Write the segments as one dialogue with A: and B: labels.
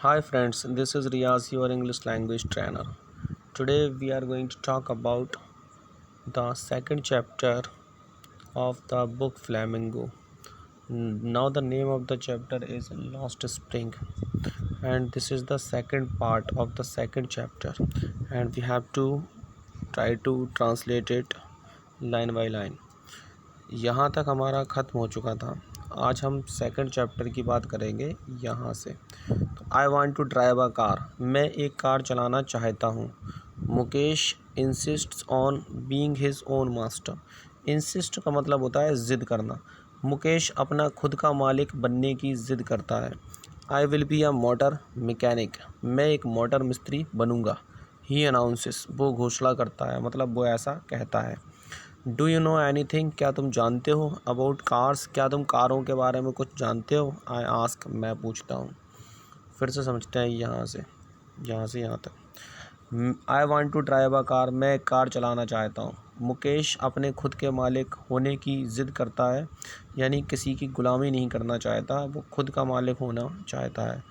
A: Hi friends, this is Riaz, your English language trainer. Today we are going to talk about the second chapter of the book Flamingo. Now the name of the chapter is Lost Spring, and this is the second part of the second chapter, and we have to try to translate it line by line. यहाँ तक हमारा ख़त्म हो चुका था। आज हम second chapter की बात करेंगे यहाँ से। तो I want to drive a car, मैं एक कार चलाना चाहता हूँ। Mukesh insists on being his own master. Insist का मतलब होता है ज़िद करना। मुकेश अपना खुद का मालिक बनने की ज़िद करता है। I will be a motor mechanic, मैं एक मोटर मिस्त्री बनूँगा। ही अनाउंसेस, वो घोषणा करता है, मतलब वो ऐसा कहता है। Do you know any thing, क्या तुम जानते हो। अबाउट कार्स, क्या तुम कारों के बारे में कुछ जानते हो। आई आस्क, मैं पूछता हूँ। फिर से समझते हैं यहाँ से यहाँ तक। I want to drive a car, मैं एक कार चलाना चाहता हूँ। मुकेश अपने खुद के मालिक होने की ज़िद करता है, यानी किसी की गुलामी नहीं करना चाहता, वो खुद का मालिक होना चाहता है।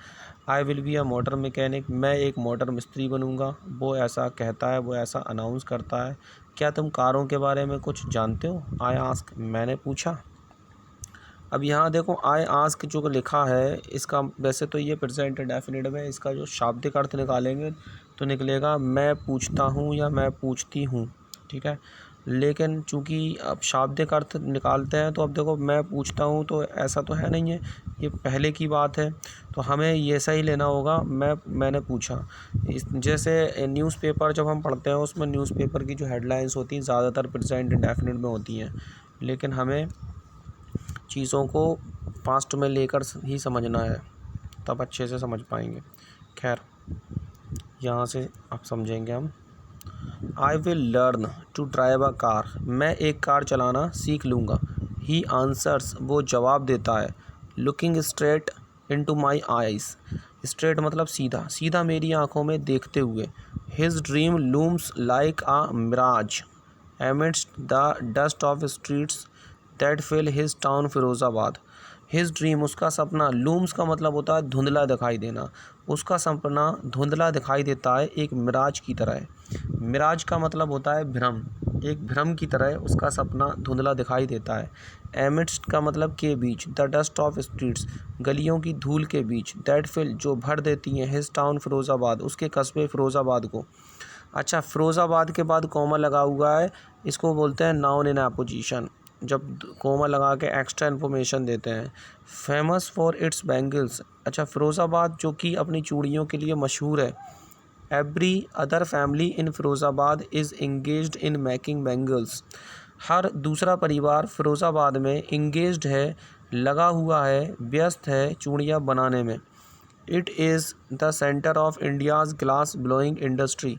A: I will be a motor mechanic, मैं एक मोटर मिस्त्री बनूँगा, वो ऐसा कहता है, वो ऐसा अनाउंस करता है। क्या तुम कारों के बारे में कुछ जानते हो। आई आस्क, मैंने पूछा। अब यहाँ देखो, आई आस्क जो लिखा है, इसका वैसे तो ये प्रेजेंट डेफिनेटिव है, इसका जो शाब्दिक अर्थ निकालेंगे तो निकलेगा मैं पूछता हूँ या मैं पूछती हूँ, ठीक है। लेकिन चूँकि अब शाब्दिक अर्थ निकालते हैं तो अब देखो, मैं पूछता हूँ तो ऐसा तो है नहीं है, ये पहले की बात है, तो हमें ये सही लेना होगा। मैंने पूछा। जैसे न्यूज़पेपर जब हम पढ़ते हैं, उसमें न्यूज़पेपर की जो हेडलाइंस होती हैं ज़्यादातर प्रेजेंट इंडेफिनिट में होती हैं, लेकिन हमें चीज़ों को पास्ट में लेकर ही समझना है, तब अच्छे से समझ पाएंगे। खैर, यहाँ से आप समझेंगे हम। I will learn to drive a car, मैं एक कार चलाना सीख लूँगा। ही आंसर्स, वो जवाब देता है। Looking straight into my eyes, straight मतलब सीधा, सीधा मेरी आँखों में देखते हुए। His dream looms like a mirage amidst the dust of streets that fill his town Firozabad. His dream, उसका सपना, लूम्स का मतलब होता है धुंधला दिखाई देना, उसका सपना धुंधला दिखाई देता है एक मिराज की तरह। मिराज का मतलब होता है भ्रम, एक भ्रम की तरह उसका सपना धुंधला दिखाई देता है। एमिड्स्ट का मतलब के बीच, द डस्ट ऑफ स्ट्रीट्स, गलियों की धूल के बीच, दैट फिल, जो भर देती हैं, हिज टाउन फिरोज़ाबाद, उसके कस्बे फिरोज़ाबाद को। अच्छा, फिरोज़ाबाद के बाद कॉमा लगा हुआ है, इसको बोलते हैं नाउन इन अपोजिशन, जब कॉमा लगा के एक्स्ट्रा इन्फॉर्मेशन देते हैं। फेमस फॉर इट्स बैंगल्स, अच्छा, फिरोज़ाबाद जो कि अपनी चूड़ियों के लिए मशहूर है। Every other family in Firozabad is engaged in making bangles, हर दूसरा परिवार फिरोज़ाबाद में इंगेज्ड है, लगा हुआ है, व्यस्त है चूड़ियाँ बनाने में। It is the centre of India's glass blowing industry,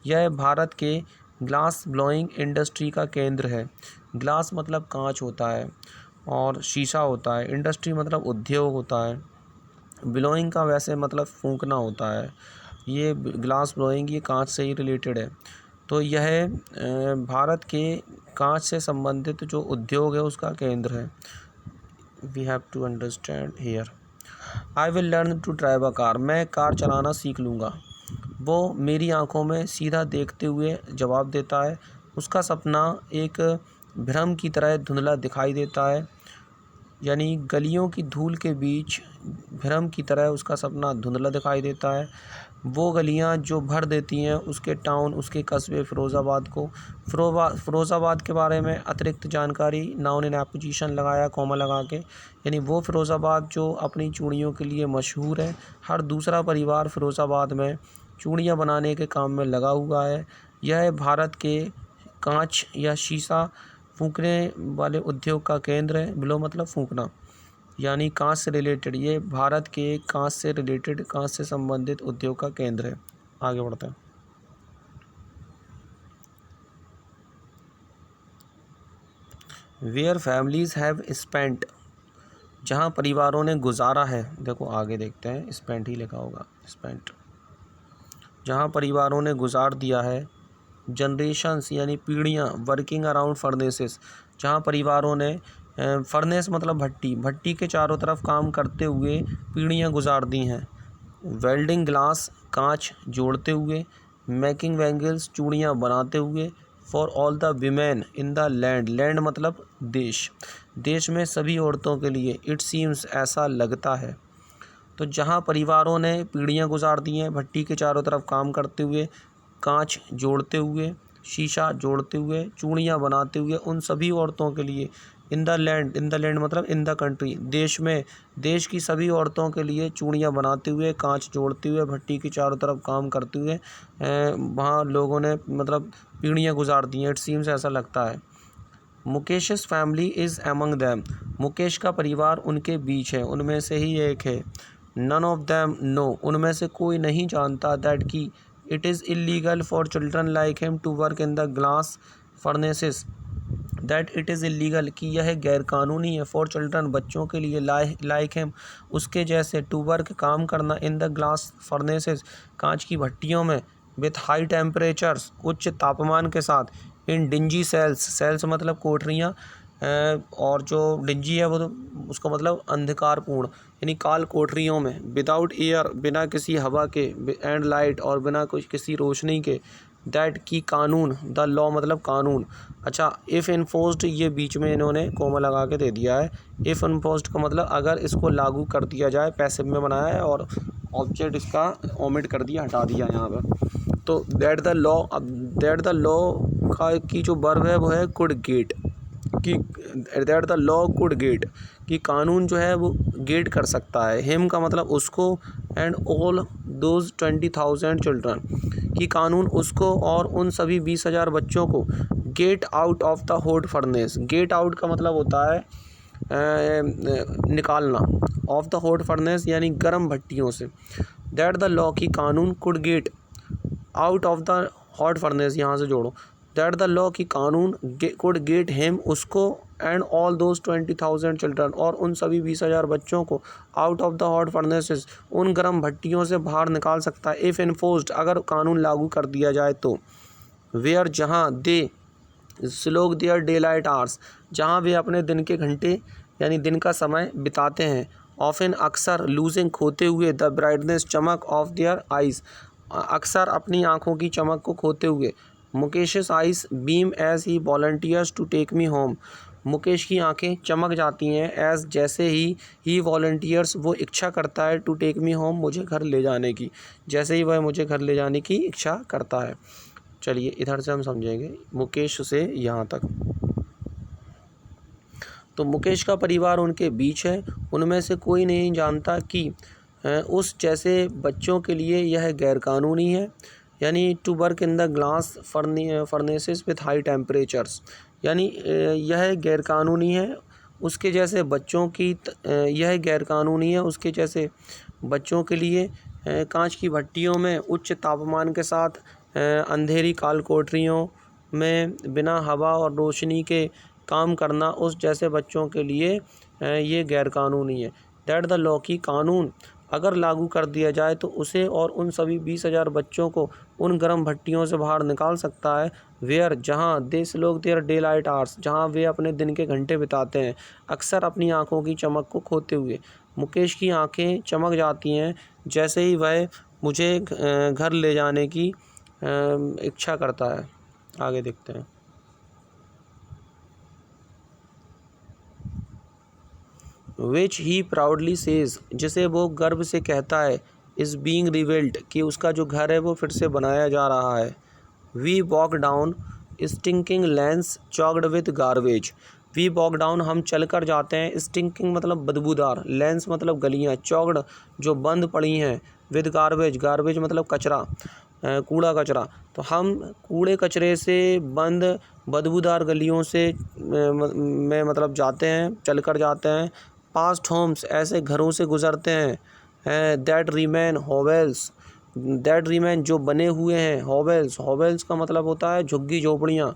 A: यह भारत के ग्लास ब्लोइंग इंडस्ट्री का केंद्र है। ग्लास मतलब कांच होता है और शीशा होता है, इंडस्ट्री मतलब उद्योग होता है। ब्लोइंग का वैसे मतलब फूंकना होता है, ये ग्लास ब्लोइंग ये कांच से ही रिलेटेड है। तो यह भारत के कांच से संबंधित जो उद्योग है उसका केंद्र है। We have to understand here. I will learn to drive a car, मैं कार चलाना सीख लूँगा। वो मेरी आंखों में सीधा देखते हुए जवाब देता है, उसका सपना एक भ्रम की तरह धुंधला दिखाई देता है, यानी गलियों की धूल के बीच भ्रम की तरह उसका सपना धुंधला दिखाई देता है। वो गलियां जो भर देती हैं उसके टाउन, उसके कस्बे फिरोज़ाबाद को। फिरोज़ाबाद के बारे में अतिरिक्त जानकारी, नाउन इन अपोजिशन लगाया कॉमा लगा के, यानी वो फिरोज़ाबाद जो अपनी चूड़ियों के लिए मशहूर है, हर दूसरा परिवार फिरोज़ाबाद में चूड़ियाँ बनाने के काम में लगा हुआ है। यह भारत के कांच या शीशा फूंकने वाले उद्योग का केंद्र है। ब्लो मतलब फूंकना, यानी कांच से रिलेटेड, ये भारत के कांच से रिलेटेड, कांच से संबंधित उद्योग का केंद्र है। आगे बढ़ते हैं। वेयर फैमिलीज हैव स्पेंट, जहाँ परिवारों ने गुजारा है, देखो आगे देखते हैं, स्पेंट ही लिखा होगा, स्पेंट, जहाँ परिवारों ने गुजार दिया है। जनरेशन्स यानी पीढ़ियाँ, वर्किंग अराउंड फर्नेसेस, जहाँ परिवारों ने, फर्नेस मतलब भट्टी, भट्टी के चारों तरफ काम करते हुए पीढ़ियाँ गुजार दी हैं। वेल्डिंग ग्लास कांच जोड़ते हुए, मेकिंग बैंगल्स चूड़ियाँ बनाते हुए, for all the women in the land, land मतलब देश, देश में सभी औरतों के लिए, इट सीम्स ऐसा लगता है। तो जहाँ परिवारों ने पीढ़ियाँ गुजार दी हैं भट्टी के चारों तरफ काम करते हुए, कांच जोड़ते हुए, शीशा जोड़ते हुए, चूड़ियाँ बनाते हुए, उन सभी औरतों के लिए, इन द लैंड मतलब इन द कंट्री, देश में, देश की सभी औरतों के लिए चूड़ियाँ बनाते हुए, कांच जोड़ते हुए, भट्टी के चारों तरफ काम करते हुए वहाँ लोगों ने मतलब पीढ़ियाँ गुजार दी हैं, इट सीम्स ऐसा लगता है। Mukesh's family is among them, Mukesh का परिवार उनके बीच है, उनमें से ही एक है। नन ऑफ दैम नो, उनमें से कोई नहीं जानता दैट कि it is illegal for children like him to work in the glass furnaces, that it is illegal कि यह गैरकानूनी है, फॉर चिल्ड्रन बच्चों के लिए, लाइक हिम उसके जैसे, टू वर्क काम करना, इन द ग्लास फर्नेसेस कांच की भट्टियों में, विथ हाई टेम्परेचर्स उच्च तापमान के साथ, इन डिंजी सेल्स, सेल्स मतलब कोठरियाँ, और जो डिंजी है वो तो उसका मतलब अंधकारपूर्ण यानी काल कोठरियों में, विदाउट एयर बिना किसी हवा के, एंड लाइट और बिना कुछ किसी रोशनी के, दैट की कानून, द लॉ मतलब कानून। अच्छा, इफ़ इन्फोर्स्ड ये बीच में इन्होंने कोमा लगा के दे दिया है। इफ़ इन्फोर्स्ड का मतलब अगर इसको लागू कर दिया जाए, पैसिव में बनाया है और ऑब्जेक्ट इसका ओमिट कर दिया, हटा दिया यहाँ पर। तो दैट द लॉ का की जो वर्ब है वो है कुड गेट, कि that the law could get कि कानून जो है वो गेट कर सकता है। हिम का मतलब उसको, एंड ऑल दोज 20,000 चिल्ड्रन कि कानून उसको और उन सभी 20,000 बच्चों को get out of the hot furnace, get out का मतलब होता है निकालना, ऑफ द हॉट फर्नेस यानी गर्म भट्टियों से। दैट द लॉ की कानून could get out of the hot furnace, यहाँ से जोड़ो, दैट द लॉ की कानून कुड गेट हिम उसको, एंड ऑल दोज 20,000 चिल्ड्रन और उन सभी 20,000 बच्चों को, out of the hot furnaces उन गर्म भट्टियों से बाहर निकाल सकता है। इफ़ इन्फोर्स्ड अगर कानून लागू कर दिया जाए तो, वेयर जहाँ, they slog their daylight hours जहाँ वे अपने दिन के घंटे यानी दिन का समय बिताते हैं, ऑफन अक्सर, लूजिंग खोते हुए, द ब्राइटनेस चमक ऑफ देयर आइज़ अक्सर अपनी आँखों की चमक को खोते हुए, Mukesh's eyes beam as he volunteers to take me home, Mukesh की आंखें चमक जाती हैं एज जैसे ही वॉलंटियर्स वो इच्छा करता है, टू टेक मी होम मुझे घर ले जाने की, जैसे ही वह मुझे घर ले जाने की इच्छा करता है। चलिए इधर से हम समझेंगे मुकेश से यहाँ तक। तो मुकेश का परिवार उनके बीच है, उनमें से कोई नहीं जानता कि उस जैसे बच्चों के लिए यह गैरकानूनी है, यानी to work in the glass furnaces with high temperatures, यानी यह गैरकानूनी है उसके जैसे बच्चों की, यह गैरकानूनी है उसके जैसे बच्चों के लिए कांच की भट्टियों में उच्च तापमान के साथ अंधेरी काल कोठरियों में बिना हवा और रोशनी के काम करना उस जैसे बच्चों के लिए ये गैरकानूनी है। दैट द लॉ की कानून अगर लागू कर दिया जाए तो उसे और उन सभी 20,000 बच्चों को उन गर्म भट्टियों से बाहर निकाल सकता है, वेयर जहाँ, देश लोग देयर डे लाइट आवर्स जहाँ वे अपने दिन के घंटे बिताते हैं, अक्सर अपनी आँखों की चमक को खोते हुए। मुकेश की आँखें चमक जाती हैं जैसे ही वह मुझे घर ले जाने की इच्छा करता है। आगे देखते हैं। विच ही प्राउडली सेज जिसे वो गर्व से कहता है, इज़ बीइंग रिबिल्ट कि उसका जो घर है वो फिर से बनाया जा रहा है। We walk down stinking lanes choked with garbage, we walk down हम चल कर जाते हैं, स्टिंकिंग मतलब बदबूदार, लेंस मतलब गलियाँ, चॉक्ड जो बंद पड़ी हैं, विद गार्बेज, गार्बेज मतलब कचरा, कूड़ा कचरा, तो हम कूड़े कचरे से बंद बदबूदार गलियों से में मतलब जाते हैं, चल कर जाते हैं। पास्ट होम्स ऐसे घरों से गुज़रते हैं, दैट रिमेन होवेल्स, दैट रिमेन जो बने हुए हैं, होवेल्स, होवेल्स का मतलब होता है झुग्गी झोपड़ियाँ,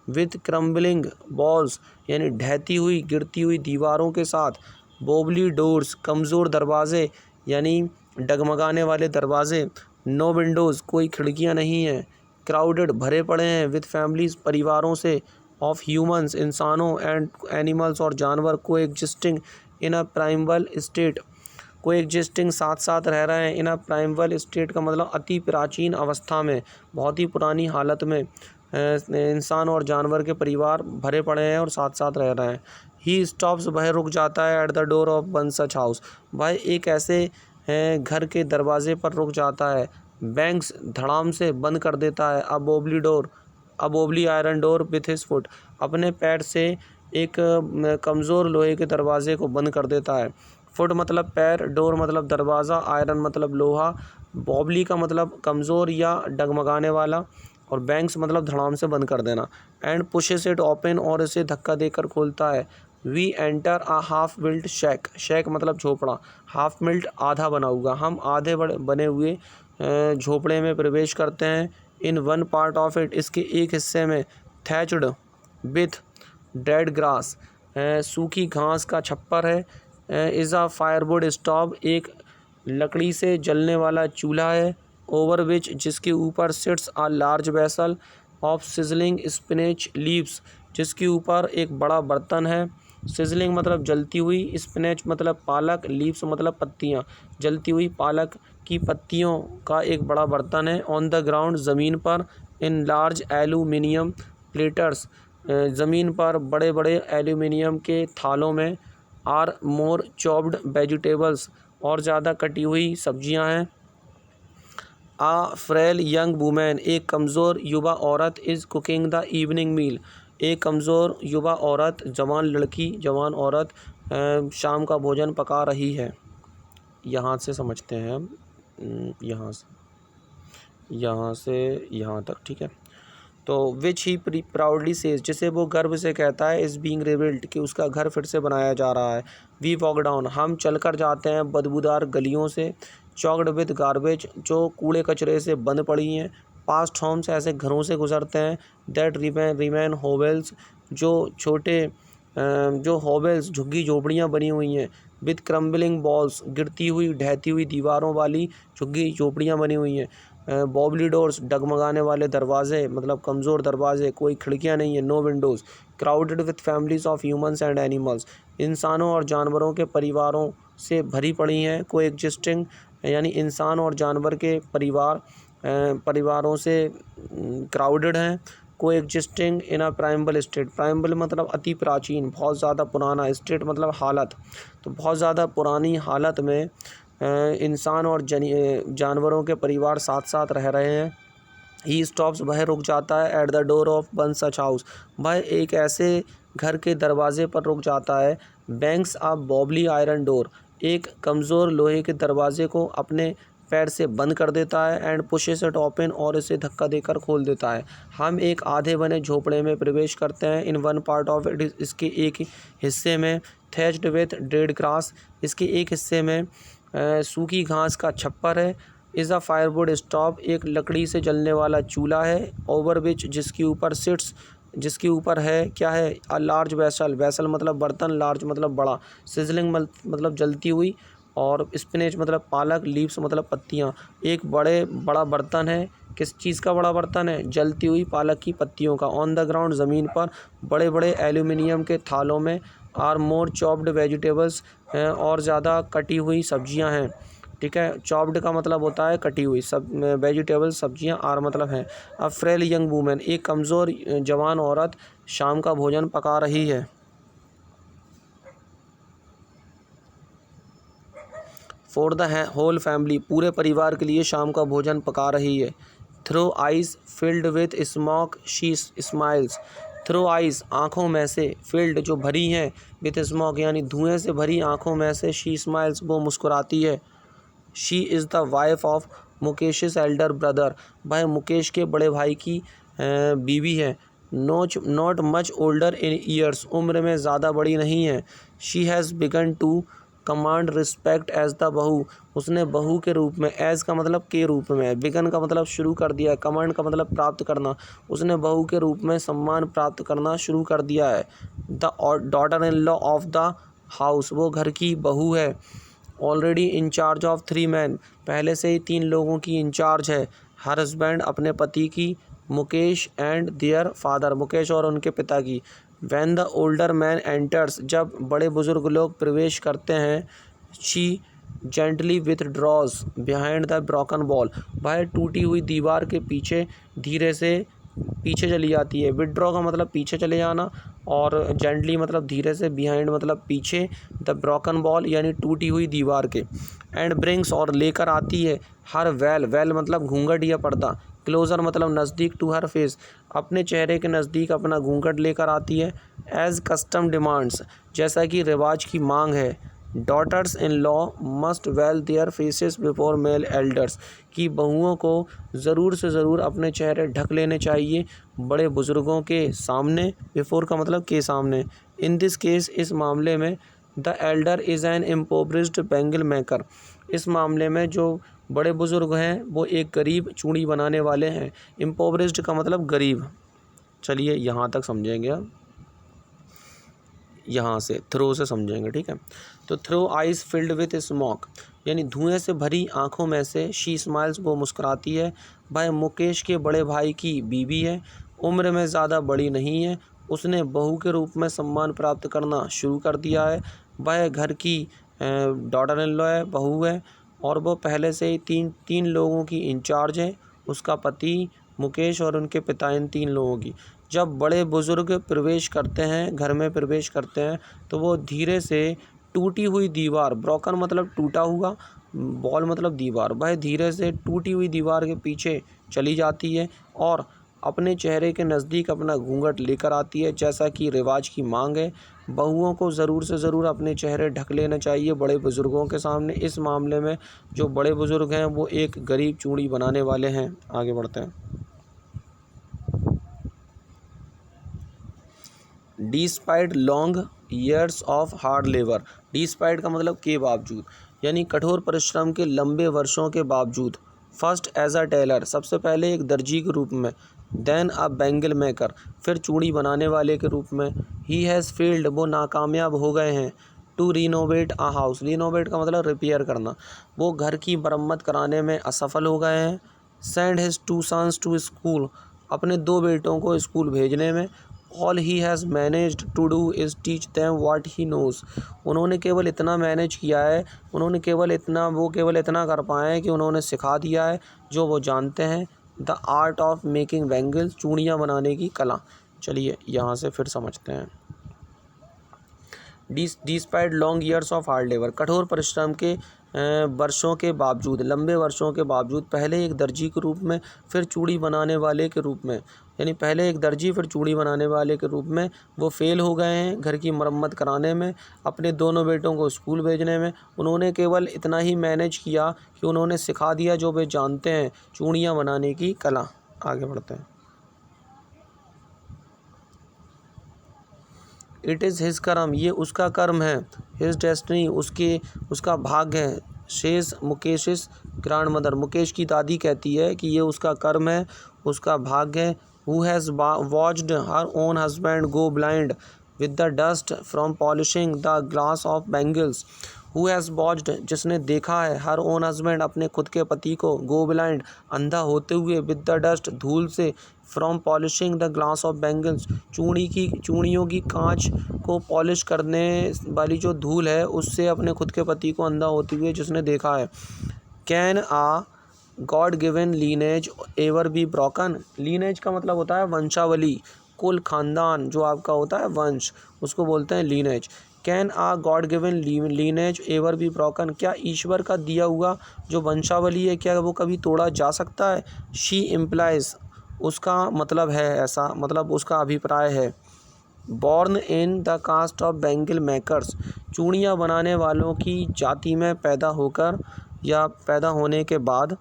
A: विथ क्रम्बलिंग वॉल्स यानी ढहती हुई गिरती हुई दीवारों के साथ, बोबली डोर्स कमज़ोर दरवाजे यानी डगमगाने वाले दरवाजे, नो विंडोज़ कोई खिड़कियाँ नहीं हैं, क्राउडेड भरे पड़े हैं, विथ फैमिलीज़ परिवारों से, ऑफ ह्यूमंस इंसानों, एंड एनिमल्स और जानवर को existing in a primal state को एग्जिस्टिंग साथ साथ रह रहे हैं। इन अ प्राइमल स्टेट का मतलब अति प्राचीन अवस्था में, बहुत ही पुरानी हालत में इंसान और जानवर के परिवार भरे पड़े हैं और साथ साथ रह रहे हैं। ही स्टॉप्स, वह रुक जाता है, at the door of one such house, वह एक ऐसे घर के दरवाजे पर रुक जाता है। बैंक्स, धड़ाम से बंद कर देता है। A wobbly iron door with his foot, अपने पैर से एक कमज़ोर लोहे के दरवाजे को बंद कर देता है। फुट मतलब पैर, डोर मतलब दरवाज़ा, आयरन मतलब लोहा, बॉबली का मतलब कमज़ोर या डगमगाने वाला, और बैंक्स मतलब धड़ाम से बंद कर देना। एंड पुशेस इट ओपन, और इसे धक्का देकर खोलता है। We enter a half built shack, shack मतलब झोपड़ा, हाफ बिल्ट आधा बना हुआ, हम आधे बने हुए झोपड़े में प्रवेश करते हैं। In one part of it, इसके एक हिस्से में, थैच्ड विथ डेड ग्रास, सूखी घास का छप्पर है। इज़ अ फायरवुड स्टॉव, एक लकड़ी से जलने वाला चूल्हा है। ओवर विच, जिसके ऊपर, sits a large vessel of sizzling spinach leaves, जिसके ऊपर एक बड़ा बर्तन है। सिजलिंग मतलब जलती हुई, स्पिनच मतलब पालक, लीव्स मतलब पत्तियाँ, जलती हुई पालक की पत्तियों का एक बड़ा बर्तन है। ऑन द ग्राउंड, ज़मीन पर, इन लार्ज एल्यूमिनियम प्लेटर्स, ज़मीन पर बड़े बड़े एल्यूमिनियम के थालों में, आर मोर चॉप्ड वेजिटेबल्स, और ज़्यादा कटी हुई सब्जियां हैं। आ फ्रेल यंग वुमेन, एक कमज़ोर युवा औरत, इज़ कुकिंग द इवनिंग मील, एक कमज़ोर युवा औरत, जवान लड़की, जवान औरत शाम का भोजन पका रही है। यहाँ से समझते हैं हम, यहाँ से यहाँ तक, ठीक है। तो विच ही प्राउडली सेज, जिसे वो गर्व से कहता है, इज़ बीइंग रिबिल्ट, कि उसका घर फिर से बनाया जा रहा है। वी वॉक डाउन, हम चल कर जाते हैं बदबूदार गलियों से। चॉक्ड विद गार्बेज, जो कूड़े कचरे से बंद पड़ी हैं। पास्ट होम्स, ऐसे घरों से गुजरते हैं। दैट रिमेन होवेल्स, जो होवेल्स झुग्गी झोपड़ियाँ बनी हुई हैं। विद क्रम्बलिंग बॉल्स, गिरती हुई ढहती हुई दीवारों वाली झुग्गी झोपड़ियाँ बनी हुई हैं। बॉबली डोर्स, डगमगाने वाले दरवाजे मतलब कमज़ोर दरवाजे, कोई खिड़कियाँ नहीं है। No windows. Crowded with families of humans and animals, इंसानों और जानवरों के परिवारों से भरी पड़ी हैं। को एग्जिस्टिंग, यानी इंसान और जानवर के परिवारों से क्राउडेड हैं। को existing in a primal state, primal मतलब अति प्राचीन, बहुत ज़्यादा पुराना, स्टेट मतलब हालत, तो बहुत ज़्यादा पुरानी हालत में इंसान और जानवरों के परिवार साथ साथ रह रहे हैं। ही स्टॉप्स, वह रुक जाता है, at the door of one such house, वह एक ऐसे घर के दरवाजे पर रुक जाता है। बैंक्स अ बॉबली आयरन डोर, एक कमज़ोर लोहे के दरवाजे को अपने पैर से बंद कर देता है। एंड पुशेस इट ओपन, और इसे धक्का देकर खोल देता है। हम एक आधे बने झोपड़े में प्रवेश करते हैं। In one part of it, इसके एक हिस्से में, थैच्ड विथ डेड ग्रास, इसके एक हिस्से में सूखी घास का छप्पर है। इज़ अ फायरवुड स्टॉव, एक लकड़ी से जलने वाला चूल्हा है। ओवर विच, जिसके ऊपर, सिट्स, जिसके ऊपर है, क्या है, अ लार्ज वेसल, वेसल मतलब बर्तन, लार्ज मतलब बड़ा, सिजलिंग मतलब जलती हुई, और स्पिनच मतलब पालक, लीव्स मतलब पत्तियाँ, एक बड़ा बर्तन है। किस चीज़ का बड़ा बर्तन है? जलती हुई पालक की पत्तियों का। ऑन द ग्राउंड, ज़मीन पर, बड़े बड़े एल्यूमिनियम के थालों में, आर मोर चॉप्ड वेजिटेबल्स, और ज़्यादा कटी हुई सब्जियां हैं। ठीक है, चॉप्ड का मतलब होता है कटी हुई, सब वेजिटेबल्स सब्जियां, आर मतलब है। अ फ्रेल यंग वूमेन, एक कमज़ोर जवान औरत शाम का भोजन पका रही है। फॉर द होल फैमिली, पूरे परिवार के लिए शाम का भोजन पका रही है। Through eyes filled with smoke she smiles, through eyes आँखों में से, फील्ड जो भरी हैं, विथ स्मोक यानी धुएं से भरी आँखों में से, शी स्माइल्स वो मुस्कुराती है। She is the wife of Mukesh elder brother, वह मुकेश के बड़े भाई की बीवी है। Not much older in years, उम्र में ज़्यादा बड़ी नहीं है। She has begun to command respect as the bahu, उसने बहू के रूप में, एज का मतलब के रूप में, बिगन का मतलब शुरू कर दिया, कमांड का मतलब प्राप्त करना, उसने बहू के रूप में सम्मान प्राप्त करना शुरू कर दिया है। The daughter in law of the house, वो घर की बहू है। Already in charge of 3 man, पहले से ही 3 लोगों की इंचार्ज है। हर हस्बैंड, अपने पति की। Mukesh and their father, Mukesh और उनके पिता की। When the older man enters, जब बड़े बुजुर्ग लोग प्रवेश करते हैं। She gently withdraws behind the broken wall, वह टूटी हुई दीवार के पीछे धीरे से पीछे चली जाती है। विथड्रॉ का मतलब पीछे चले जाना और जेंटली मतलब धीरे से, बिहाइंड मतलब पीछे, द ब्रोकन वॉल यानी टूटी हुई दीवार के, एंड ब्रिंग्स और लेकर आती है, हर वेल, वेल मतलब घूंघट या पर्दा, क्लोजर मतलब नज़दीक, टू हर फेस अपने चेहरे के नज़दीक अपना घूंघट लेकर आती है, एज कस्टम डिमांड्स जैसा कि रिवाज की मांग है, daughters in law must veil their faces before male elders कि बहुओं को ज़रूर से ज़रूर अपने चेहरे ढक लेने चाहिए बड़े बुज़ुर्गों के सामने, बिफोर का मतलब के सामने। इन दिस केस इस मामले में the elder is an impoverished bangle maker, इस मामले में जो बड़े बुज़ुर्ग हैं वो एक गरीब चूड़ी बनाने वाले हैं। इम्पोवरिज्ड का मतलब गरीब। चलिए यहाँ तक समझेंगे अब, यहाँ से थ्रो से समझेंगे, ठीक है। तो through eyes filled with smoke यानी धुएं से भरी आंखों में से, शी स्माइल्स वो मुस्कुराती है, वह मुकेश के बड़े भाई की बीवी है, उम्र में ज़्यादा बड़ी नहीं है, उसने बहू के रूप में सम्मान प्राप्त करना शुरू कर दिया है, वह घर की डॉटर इन लॉ है, बहू है, और वो पहले से ही तीन लोगों की इंचार्ज है, उसका पति मुकेश और उनके पिता, इन 3 लोगों की। जब बड़े बुज़ुर्ग प्रवेश करते हैं, घर में प्रवेश करते हैं, तो वो धीरे से टूटी हुई दीवार, ब्रोकन मतलब टूटा हुआ, वॉल मतलब दीवार, वह धीरे से टूटी हुई दीवार के पीछे चली जाती है और अपने चेहरे के नज़दीक अपना घूंघट लेकर आती है, जैसा कि रिवाज की मांग है। बहुओं को ज़रूर से ज़रूर अपने चेहरे ढक लेना चाहिए बड़े बुज़ुर्गों के सामने। इस मामले में जो बड़े बुज़ुर्ग हैं वो एक गरीब चूड़ी बनाने वाले हैं। आगे बढ़ते हैं। Despite long years of hard labour, despite का मतलब के बावजूद, यानी कठोर परिश्रम के लंबे वर्षों के बावजूद। फर्स्ट एज अ टेलर, सबसे पहले एक दर्जी के रूप में, देन अ बैंगल मेकर, फिर चूड़ी बनाने वाले के रूप में। ही हैज़ फेल्ड, वो नाकामयाब हो गए हैं। To renovate a house, renovate का मतलब रिपेयर करना, वो घर की मरम्मत कराने में असफल हो गए हैं। Send his 2 sons to school, अपने 2 बेटों को स्कूल भेजने में। All he has managed to do is teach them what he knows, उन्होंने केवल इतना मैनेज किया है, वो केवल इतना कर पाए हैं कि उन्होंने सिखा दिया है जो वो जानते हैं, the art of making bangles, चूड़ियाँ बनाने की कला। चलिए यहाँ से फिर समझते हैं। Despite long years of hard labour, कठोर परिश्रम के वर्षों के बावजूद, लंबे वर्षों के बावजूद, पहले एक दर्जी के रूप में, फिर चूड़ी बनाने वाले के रूप में, यानी पहले एक दर्जी फिर चूड़ी बनाने वाले के रूप में वो फेल हो गए हैं घर की मरम्मत कराने में, अपने दोनों बेटों को स्कूल भेजने में। उन्होंने केवल इतना ही मैनेज किया कि उन्होंने सिखा दिया जो वे जानते हैं, चूड़ियाँ बनाने की कला। आगे बढ़ते हैं। इट इज़ हिज कर्म, ये उसका कर्म है। हिज डेस्टिनी, उसका भाग्य है। शेष मुकेशिस ग्रैंड मदर, मुकेश की दादी कहती है कि ये उसका कर्म है, उसका भाग्य है। Who has watched her own husband go blind with the dust from polishing the glass of bangles, who has watched, जिसने देखा है, हर ओन हस्बैंड, अपने खुद के पति को, गो ब्लाइंड, अंधा होते हुए, विद द डस्ट, धूल से, from polishing the glass of bangles, चूड़ियों की कांच को पॉलिश करने वाली जो धूल है उससे अपने खुद के पति को अंधा होते हुए जिसने देखा है। Can a god given lineage ever be broken, lineage का मतलब होता है वंशावली, कुल, खानदान, जो आपका होता है वंश, उसको बोलते हैं lineage. Can a god given lineage ever be broken, क्या ईश्वर का दिया हुआ जो वंशावली है क्या वो कभी तोड़ा जा सकता है। शी इम्प्लाइज, उसका मतलब है ऐसा, मतलब उसका अभिप्राय है। Born in the caste of bangle makers, चूड़ियाँ बनाने वालों की जाति में पैदा होकर या पैदा होने के बाद।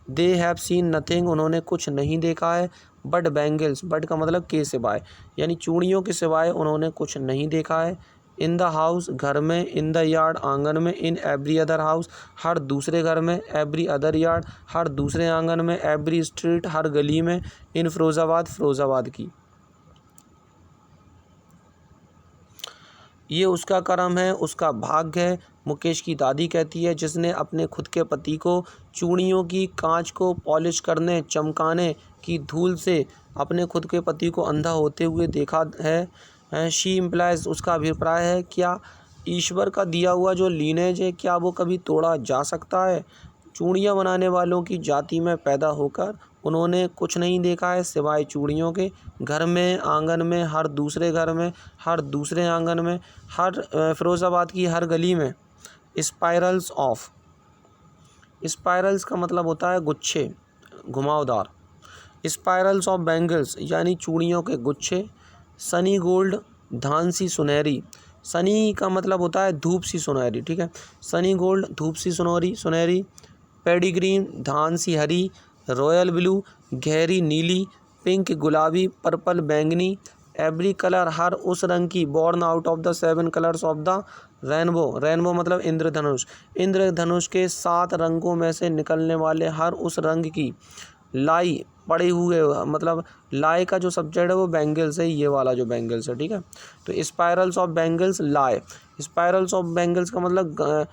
A: दे हैव सीन नथिंग, उन्होंने कुछ नहीं देखा है। बट बैंगल्स, बट का मतलब के सिवाय, यानी चूड़ियों के सिवाय उन्होंने कुछ नहीं देखा है। इन द हाउस, घर में। इन द यार्ड, आंगन में। इन एवरी अदर हाउस, हर दूसरे घर में। एवरी अदर यार्ड, हर दूसरे आंगन में। एवरी स्ट्रीट, हर गली में। इन फिरोज़ाबाद, फिरोज़ाबाद की। ये उसका कर्म है, उसका भाग्य है, मुकेश की दादी कहती है, जिसने अपने खुद के पति को चूड़ियों की कांच को पॉलिश करने, चमकाने की धूल से अपने खुद के पति को अंधा होते हुए देखा है। शी इम्प्लाइज, उसका अभिप्राय है क्या ईश्वर का दिया हुआ जो लीनेज है क्या वो कभी तोड़ा जा सकता है? चूड़ियाँ बनाने वालों की जाति में पैदा होकर उन्होंने कुछ नहीं देखा है सिवाय चूड़ियों के। घर में, आंगन में, हर दूसरे घर में, हर दूसरे आंगन में, हर फिरोज़ाबाद की हर गली में स्पाइरल्स ऑफ। स्पाइरल्स का मतलब होता है गुच्छे, घुमावदार। स्पाइरल्स ऑफ बैंगल्स यानी चूड़ियों के गुच्छे। सनी गोल्ड, धान सी सुनहरी। सनी का मतलब होता है धूप सी सुनहरी, ठीक है। सनी गोल्ड, धूप सी सुनहरी। पेडिग्रीन, धान सी हरी। रॉयल ब्लू, गहरी नीली। पिंक, गुलाबी। पर्पल, बैंगनी। एवरी कलर, हर उस रंग की। Born out of the 7 colours of the rainbow. Rainbow मतलब इंद्रधनुष। इंद्रधनुष के 7 रंगों में से निकलने वाले हर उस रंग की। लाई, पड़े हुए, मतलब लाई का जो सब्जेक्ट है वो बैंगल्स है, ये वाला जो बैंगल्स है, ठीक है। तो spirals of bangles, lie. Spirals of bangles का मतलब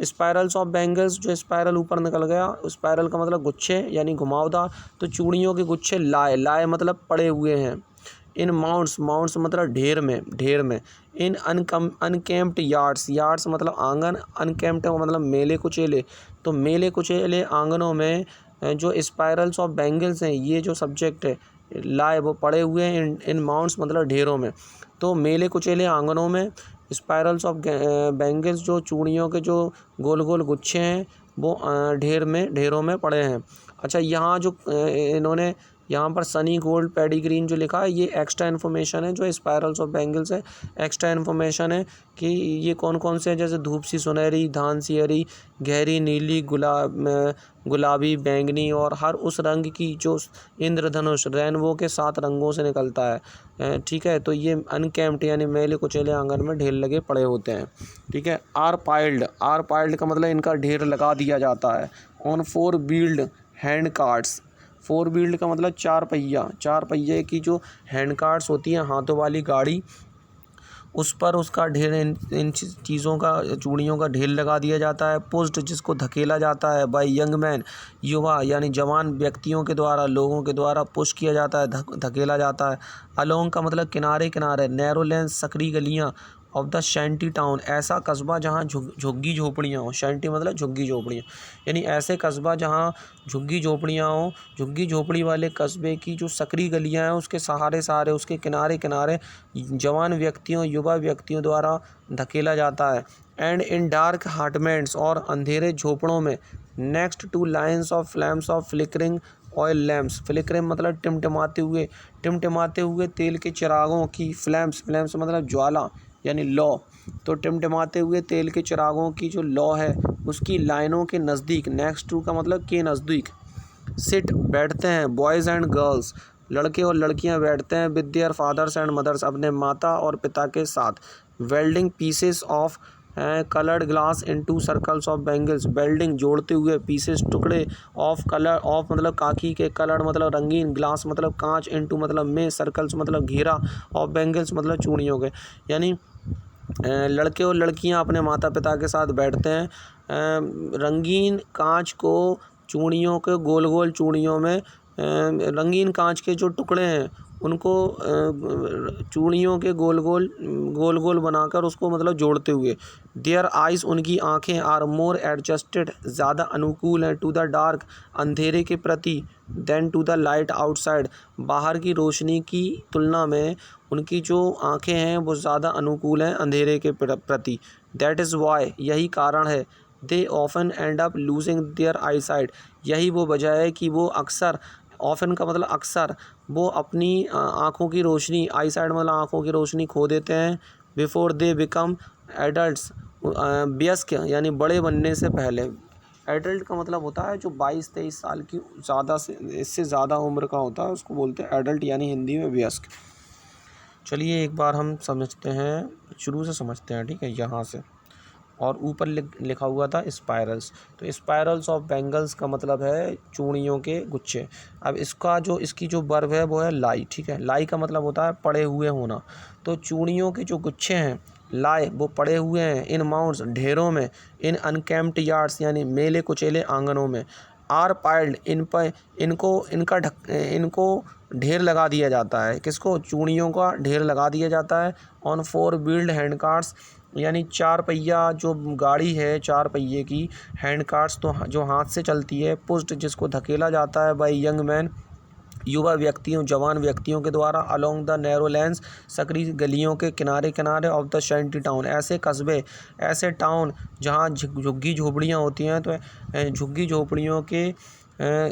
A: स्पाइरल्स ऑफ बैंगल्स, जो स्पाइरल ऊपर निकल गया, स्पाइरल का मतलब गुच्छे यानी घुमावदार। तो चूड़ियों के गुच्छे लाई, लाई मतलब पड़े हुए हैं। इन माउंट्स, माउंट्स मतलब ढेर में, ढेर में। इन अनकेम्प्ड यार्ड्स, यार्ड्स मतलब आंगन, अनकेम्प्ड मतलब मेले कुचेले। तो मेले कुचेले आंगनों में जो स्पाइरल्स ऑफ बैंगल्स हैं, ये जो सब्जेक्ट है लाए, वो पड़े हुए हैं इन माउंट्स मतलब ढेरों में। तो मेले कुचेले आंगनों में, स्पाइरल्स ऑफ बैंगल्स जो चूड़ियों के जो गोल गोल गुच्छे हैं वो ढेरों में पड़े हैं। अच्छा, यहाँ जो इन्होंने यहाँ पर सनी गोल्ड, पेडिग्रीन जो लिखा है, ये एक्स्ट्रा इन्फॉर्मेशन है जो स्पाइरल्स ऑफ बैंगल्स है। एक्स्ट्रा इन्फॉर्मेशन है कि ये कौन कौन से हैं, जैसे धूप सी सुनहरी, धान सी हरी, गहरी नीली, गुलाबी, बैंगनी और हर उस रंग की जो इंद्रधनुष रेनबो के 7 रंगों से निकलता है, ठीक है। तो ये अनकेम्प्ड यानी मेले कुचेले आंगन में ढेर लगे पड़े होते हैं, ठीक है। आर पाइल्ड, आर पाइल्ड का मतलब इनका ढेर लगा दिया जाता है। On 4 wheeled hand carts. 4 wheeled का मतलब 4 पहिया, 4 पहिए की जो हैंड कार्ट्स होती हैं, हाथों वाली गाड़ी, उस पर उसका ढेर, इन चीज़ों का, चूड़ियों का ढेर लगा दिया जाता है। पुश्ड, जिसको धकेला जाता है। बाय यंग मैन, युवा यानी जवान व्यक्तियों के द्वारा, लोगों के द्वारा पुश किया जाता है, धकेला जाता है। अलोंग का मतलब किनारे किनारे। नैरो लेंस, सकरी गलियाँ। ऑफ द शैंटी टाउन, ऐसा कस्बा जहाँ झुग्गी झोपड़ियाँ हों। शैंटी मतलब झुग्गी झोपड़ियाँ, यानी ऐसे कस्बा जहाँ झुग्गी झोपड़ियाँ हों। झुग्गी झोपड़ी वाले कस्बे की जो सकरी गलियाँ हैं, उसके सहारे सहारे, उसके किनारे किनारे जवान व्यक्तियों, युवा व्यक्तियों द्वारा धकेला जाता है। एंड इन डार्क हार्टमेंट्स, और अंधेरे झोपड़ों में। Next to lines of flames of flickering oil lamps. Flickering मतलब टिमटिमाते हुए तेल के चिरागों की। फ्लैम्स, फ्लैम्स मतलब ज्वाला यानी लौ। तो टिमटिमाते हुए तेल के चिरागों की जो लौ है उसकी लाइनों के नज़दीक। नेक्स्ट टू का मतलब के नज़दीक। सिट, बैठते हैं। बॉयज़ एंड गर्ल्स, लड़के और लड़कियां बैठते हैं। With their fathers and mothers, अपने माता और पिता के साथ। Welding pieces of coloured glass into circles of bangles. Welding जोड़ते हुए, पीसेस टुकड़े, ऑफ कलर, ऑफ मतलब काकी के, कलर मतलब रंगीन, ग्लास मतलब कांच, इनटू मतलब में, सर्कल्स मतलब घेरा, ऑफ बैंगल्स मतलब चूड़ियों के। यानी लड़के और लड़कियां अपने माता पिता के साथ बैठते हैं। रंगीन कांच को चूड़ियों के, गोल गोल चूड़ियों में, रंगीन कांच के जो टुकड़े हैं उनको चूड़ियों के गोल गोल बनाकर उसको मतलब जोड़ते हुए। देयर आइज़, उनकी आंखें, आर मोर एडजस्टेड, ज़्यादा अनुकूल हैं, टू द डार्क, अंधेरे के प्रति, than to the light outside, बाहर की रोशनी की तुलना में उनकी जो आंखें हैं वो ज़्यादा अनुकूल हैं अंधेरे के प्रति। दैट इज़ वाई, यही कारण है। They often end up losing their eye sight, यही वो वजह है कि वो अक्सर, ऑफन का मतलब अक्सर, वो अपनी आँखों की रोशनी, आई साइड मतलब आँखों की रोशनी खो देते हैं। बिफोर दे बिकम एडल्ट्स, वयस्क यानी बड़े बनने से पहले। एडल्ट का मतलब होता है जो 22-23 साल की ज़्यादा से, इससे ज़्यादा उम्र का होता है, उसको बोलते हैं एडल्ट, यानी हिंदी में वयस्क। चलिए एक बार हम समझते हैं, शुरू से समझते हैं, ठीक है। यहाँ से, और ऊपर लिखा हुआ था स्पाइरल्स। तो स्पाइरल्स ऑफ बैंगल्स का मतलब है चूड़ियों के गुच्छे। अब इसकी जो वर्ब है वो है लाई, ठीक है। लाई का मतलब होता है पड़े हुए होना। तो चूड़ियों के जो गुच्छे हैं लाए, वो पड़े हुए हैं। इन माउंट्स, ढेरों में। इन अनकेम्प्ड यार्ड्स यानी मेले कुचेले आंगनों में। आर पाइल्ड, इन पर, इनको ढेर लगा दिया जाता है। किसको? चूड़ियों का ढेर लगा दिया जाता है। ऑन 4 व्हील्ड हैंड कार्ट्स, यानी चार पहिया जो गाड़ी है, चार पहिए की, हैंड कार्ट्स तो जो हाथ से चलती है, पुश्ड जिसको धकेला जाता है बाय यंग मैन, युवा व्यक्तियों, जवान व्यक्तियों के द्वारा, अलोंग द नैरो लेंस, सकरी गलियों के किनारे किनारे ऑफ द शैंटी टाउन, ऐसे कस्बे, ऐसे टाउन जहाँ झुग्गी झोपड़ियाँ होती हैं, तो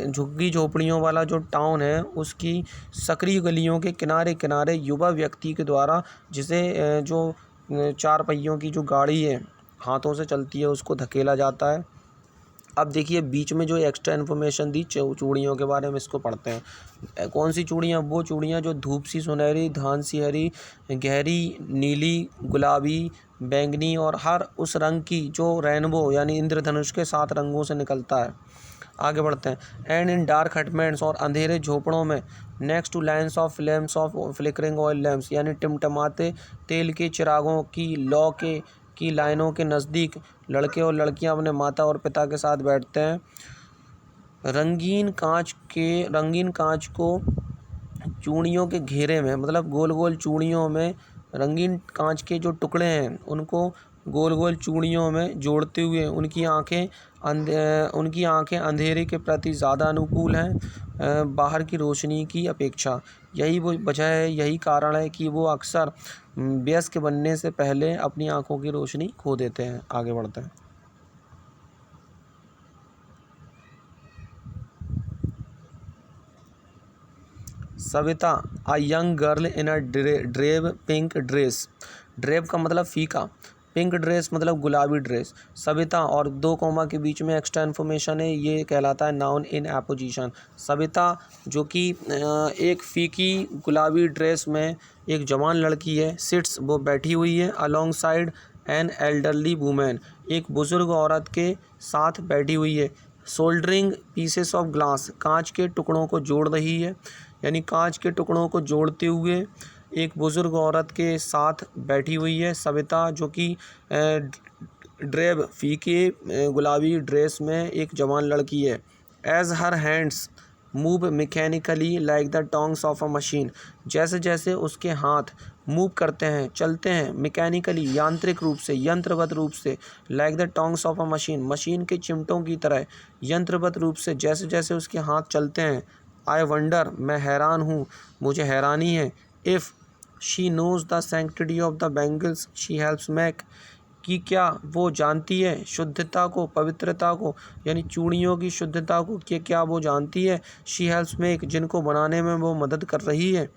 A: झुग्गी झोपड़ियों वाला जो टाउन है उसकी सकरी गलियों के किनारे किनारे युवा व्यक्ति के द्वारा, जिसे जो चार पहियों की जो गाड़ी है हाथों से चलती है उसको धकेला जाता है। अब देखिए बीच में जो एक्स्ट्रा इन्फॉर्मेशन दी चूड़ियों के बारे में, इसको पढ़ते हैं। कौन सी चूड़ियाँ? वो चूड़ियाँ जो धूप सी सुनहरी, धान सी हरी, गहरी नीली, गुलाबी, बैंगनी और हर उस रंग की जो रेनबो यानी इंद्रधनुष के 7 रंगों से निकलता है। आगे बढ़ते हैं। एंड इन डार्क हटमेंट्स, और अंधेरे झोपड़ों में, next to lines of flames of flickering oil lamps, यानी टिमटमाते तेल के चिरागों की लौ की लाइनों के नज़दीक लड़के और लड़कियां अपने माता और पिता के साथ बैठते हैं। रंगीन कांच को चूड़ियों के घेरे में, मतलब गोल गोल चूड़ियों में, रंगीन कांच के जो टुकड़े हैं उनको गोल गोल चूड़ियों में जोड़ते हुए उनकी आंखें अंधेरे के प्रति ज़्यादा अनुकूल हैं बाहर की रोशनी की अपेक्षा। यही वो वजह है, यही कारण है कि वो अक्सर वयस्क बनने से पहले अपनी आंखों की रोशनी खो देते हैं। आगे बढ़ते हैं। Savita, a young girl in a drab pink dress. Drab का मतलब फीका, पिंक ड्रेस मतलब गुलाबी ड्रेस। सविता और 2 कोमा के बीच में एक्स्ट्रा इन्फॉर्मेशन है, ये कहलाता है नाउन इन एपोजिशन। सविता जो कि एक फीकी गुलाबी ड्रेस में एक जवान लड़की है, सिट्स वो बैठी हुई है, along side an elderly women, एक बुजुर्ग औरत के साथ बैठी हुई है। सोल्डरिंग पीसेस ऑफ ग्लास, कांच के टुकड़ों को जोड़ रही है, यानी कांच के टुकड़ों को जोड़ते हुए एक बुजुर्ग औरत के साथ बैठी हुई है सविता, जो कि ड्रेब फीके गुलाबी ड्रेस में एक जवान लड़की है। As her hands move mechanically like the tongs of a machine, जैसे जैसे उसके हाथ मूव करते हैं, चलते हैं, मैकेनिकली यांत्रिक रूप से, यंत्रवत रूप से, like the tongs of a machine, machine के चिमटों की तरह यंत्रवत रूप से जैसे जैसे उसके हाथ चलते हैं। आई वंडर, मैं हैरान हूँ, मुझे हैरानी है। If she nose the sanctity of the bangles she helps make, कि क्या वो जानती है शुद्धता को, पवित्रता को, यानी चूड़ियों की शुद्धता को, कि क्या वो जानती है। शी हेल्प्स मेक, जिनको बनाने में वो मदद कर रही है।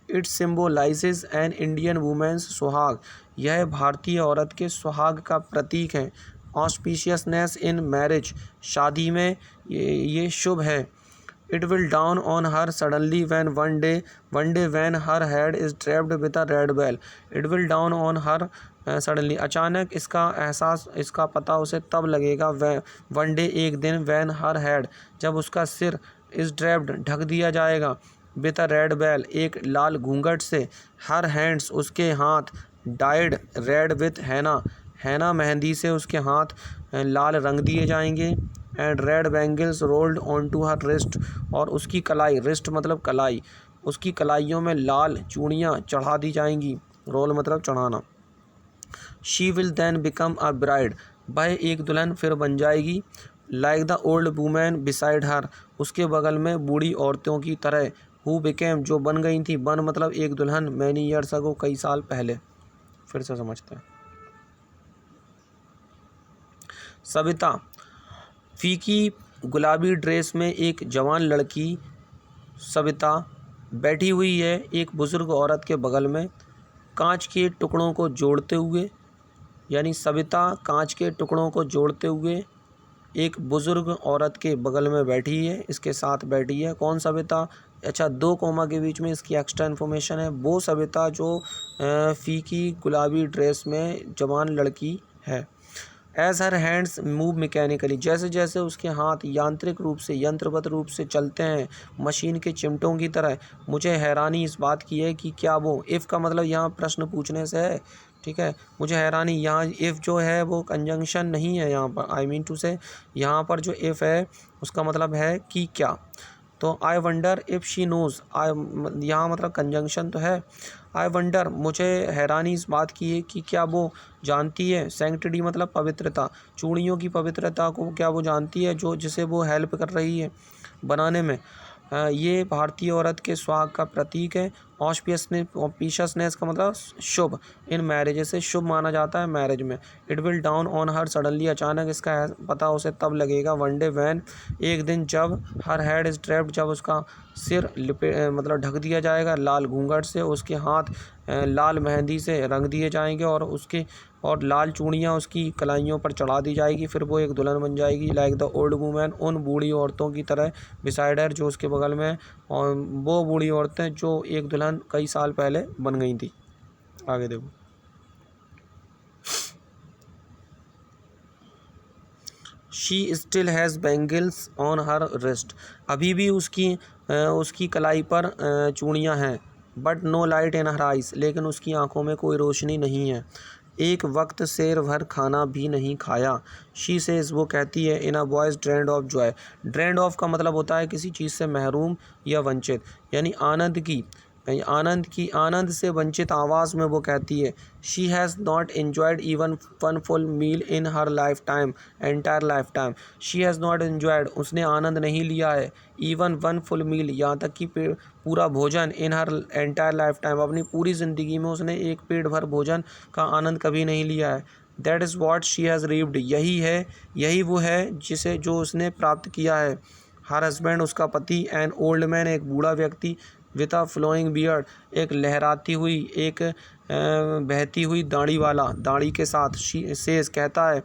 A: It symbolises an Indian woman's suhag, यह भारतीय औरत के सुहाग का प्रतीक है। ऑस्पिशियसनेस इन मैरिज, शादी में ये शुभ है। It will dawn on her suddenly when one day when her head is draped with a red veil. It will dawn on her suddenly, अचानक इसका एहसास, इसका पता उसे तब लगेगा one day, एक दिन, when her head, जब उसका सिर, is draped, ढक दिया जाएगा, with a red veil, एक लाल घूंघट से, her hands, उसके हाथ, dyed red with henna mehndi से उसके हाथ लाल रंग दिए जाएंगे। And red bangles rolled on to her wrist, और उसकी कलाई, रिस्ट मतलब कलाई, उसकी कलाइयों में लाल चूड़ियाँ चढ़ा दी जाएंगी। रोल मतलब चढ़ाना। She will then become a bride, वह एक दुल्हन फिर बन जाएगी। Like the old woman beside her, उसके बगल में बूढ़ी औरतों की तरह। हु बिकेम, जो बन गई थी, बन मतलब एक दुल्हन, मैनी ईयर्स अगो, कई साल पहले। फिर से समझते हैं। सविता, फीकी गुलाबी ड्रेस में एक जवान लड़की सविता बैठी हुई है एक बुज़ुर्ग औरत के बगल में, कांच के टुकड़ों को जोड़ते हुए, यानी सविता कांच के टुकड़ों को जोड़ते हुए एक बुज़ुर्ग औरत के बगल में बैठी है, इसके साथ बैठी है। कौन सविता? अच्छा, 2 कोमा के बीच में इसकी एक्स्ट्रा इन्फॉर्मेशन है। वो सविता जो फीकी गुलाबी ड्रेस में जवान लड़की है। As her hands move mechanically, जैसे जैसे उसके हाथ यांत्रिक रूप से, यंत्रवत रूप से चलते हैं, मशीन के चिमटों की तरह। मुझे हैरानी इस बात की है कि क्या वो, इफ़ का मतलब यहाँ प्रश्न पूछने से है, ठीक है। मुझे हैरानी, यहाँ इफ़ जो है वो कंजंक्शन नहीं है यहाँ पर, आई मीन टू से यहाँ पर जो इफ़ है उसका मतलब है कि क्या। तो I wonder if she knows, I यहाँ मतलब कंजंक्शन तो है। आई वंडर मुझे हैरानी इस बात की है कि क्या वो जानती है, सैंक्टिटी मतलब पवित्रता, चूड़ियों की पवित्रता को क्या वो जानती है जो जिसे वो हेल्प कर रही है बनाने में। ये भारतीय औरत के सुहाग का प्रतीक है। ऑस्पिशियसनेस का मतलब शुभ, इन मैरिज से शुभ माना जाता है मैरिज में। It will down on her suddenly, अचानक इसका पता उसे तब लगेगा। वन डे वैन, एक दिन जब, हर हेड इज ड्रेप्ड जब उसका सिर मतलब ढक दिया जाएगा लाल घूंघट से, उसके हाथ लाल मेहंदी से रंग दिए जाएंगे और लाल चूड़ियाँ उसकी कलाइयों पर चढ़ा दी जाएगी। फिर वो एक दुल्हन बन जाएगी लाइक द ओल्ड वुमेन, उन बूढ़ी औरतों की तरह बिसाइड हर जो उसके बगल में है, और वो बूढ़ी औरतें जो एक दुल्हन कई साल पहले बन गई थी। आगे देखो। She still has bangles on her wrist, अभी भी उसकी कलाई पर चूड़ियाँ हैं। But no light in her eyes, लेकिन उसकी आंखों में कोई रोशनी नहीं है। एक वक्त शेर भर खाना भी नहीं खाया। शी सेज, वो कहती है, in a voice drained of joy. Drained of का मतलब होता है किसी चीज़ से महरूम या वंचित, यानी आनंद से वंचित आवाज़ में वो कहती है। She has not enjoyed even one full meal in her life time, entire life time. She has not enjoyed, उसने आनंद नहीं लिया है, इवन वन फुल मील, यहाँ तक कि पूरा भोजन, इन हर एंटायर लाइफ टाइम, अपनी पूरी ज़िंदगी में उसने एक पेट भर भोजन का आनंद कभी नहीं लिया है। That is what she has reaved, यही वो है जो उसने प्राप्त किया है। हर हस्बैंड, उसका पति, एन ओल्ड मैन, एक बूढ़ा व्यक्ति, विथ अ फ्लोइंग बियर्ड, एक लहराती हुई, एक बहती हुई दाढ़ी वाला, दाढ़ी के साथ। शी सेज, कहता है,